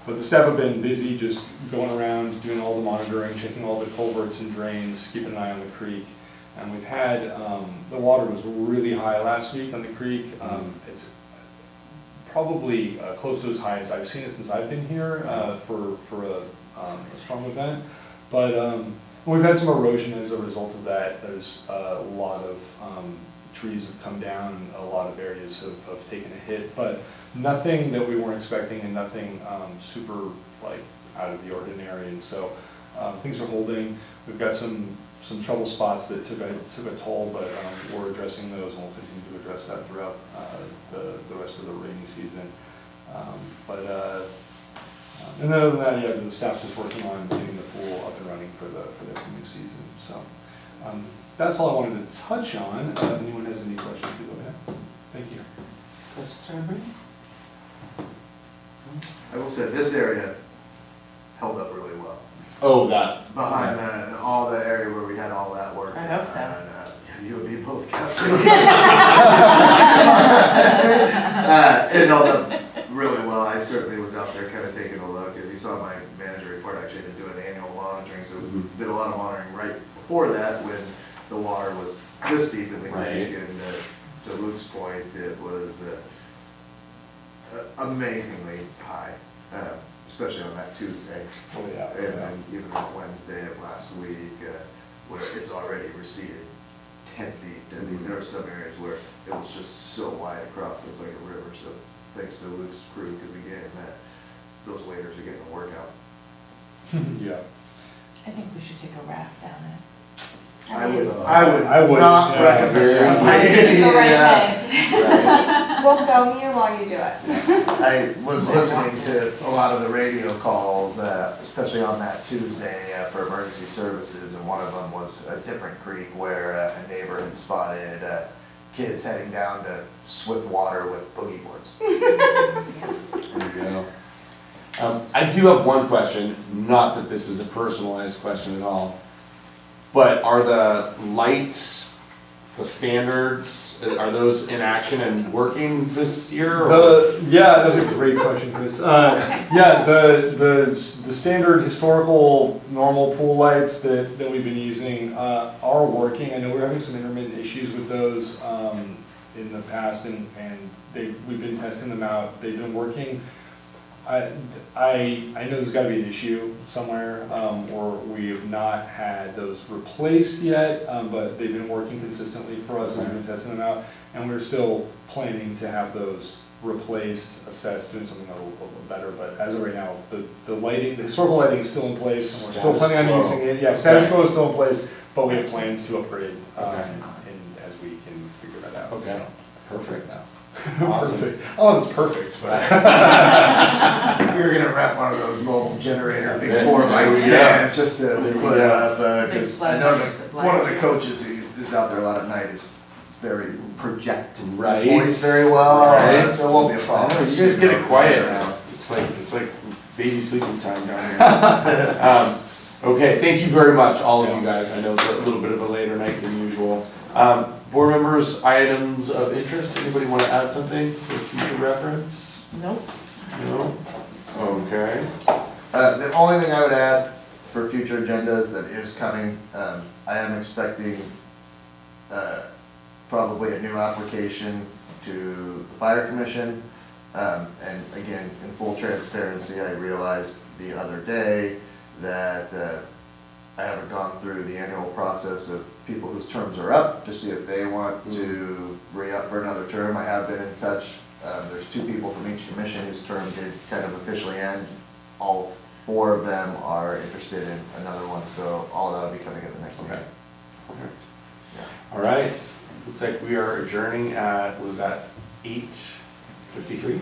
But the staff have been busy just going around, doing all the monitoring, checking all the culverts and drains, keeping an eye on the creek. And we've had, the water was really high last week on the creek. It's probably close to as high as I've seen it since I've been here for a storm event. But we've had some erosion as a result of that. There's a lot of trees have come down, a lot of areas have taken a hit, but nothing that we weren't expecting, and nothing super out of the ordinary. And so things are holding. We've got some trouble spots that took a toll, but we're addressing those, and we'll continue to address that throughout the rest of the rainy season. And then other than that, yeah, the staff's just working on getting the pool up and running for the upcoming season. So that's all I wanted to touch on. If anyone has any questions, go ahead. Thank you. Questions, anybody? I will say, this area held up really well. Oh, that. Behind all the area where we had all that work. I hope so. And, you and me both, Catherine. It held up really well. I certainly was out there kind of taking a look. As you saw my manager report, I actually had to do an annual monitoring, so we did a lot of monitoring right before that when the water was this deep in the creek. And to Luke's point, it was amazingly high, especially on that Tuesday. Oh, yeah. And even on Wednesday of last week, where it's already receded 10 feet. I mean, there were some areas where it was just so wide across, it looked like a river. So thanks to Luke's crew, because again, those waders are getting a workout. Yeah. I think we should take a raft down it. I would I would, not yeah. recommend that. I think you go right Yeah. ahead. We'll film you while you do it. I was listening to a lot of the radio calls, especially on that Tuesday for emergency services, and one of them was a different creek where a neighbor had spotted kids heading down to swift water with boogie boards. There you go. I do have one question, not that this is a personalized question at all, but are the lights, the standards, are those in action and working this year? Or? Yeah, that's a great question, Chris. Yeah, the standard historical normal pool lights that we've been using are working. I know we're having some intermittent issues with those in the past, and we've been testing them out. They've been working. I know there's got to be an issue somewhere, or we have not had those replaced yet, but they've been working consistently for us, and we've been testing them out, and we're still planning to have those replaced, assessed, doing something a little better. But as of right now, the lighting, the historical lighting is still in place, and we're still planning on using it. Yeah, status quo is still in place, but we have plans to upgrade, and as we can figure that out. Okay. So, Perfect. now. Awesome. Perfect. Oh, it's perfect. But We were gonna rent one of those mobile generator, big Yeah. 4 light Yeah. stands, just to There we put go. up, Big cause sled I know lights that that one of the light. coaches who is out there a lot at night is very project Right. his voice very well, Right. so it won't be a I problem. know, you guys get it quiet now. It's like baby sleeping time down here. Okay, thank you very much, all of you guys. I know it's a little bit of a later night than usual. Board members, items of interest, anybody want to add something for future reference? Nope. No? Okay. The only thing I would add for future agendas that is coming, I am expecting, probably a new application to the fire commission. And again, in full transparency, I realized the other day that, I haven't gone through the annual process of people whose terms are up to see if they want to re-up for another term. I have been in touch. There's 2 people from each commission whose term did kind of officially end. All 4 of them are interested in another one, so all that'll be coming at the next meeting. Okay. All right, looks like we are adjourning at, what was that, 8:53?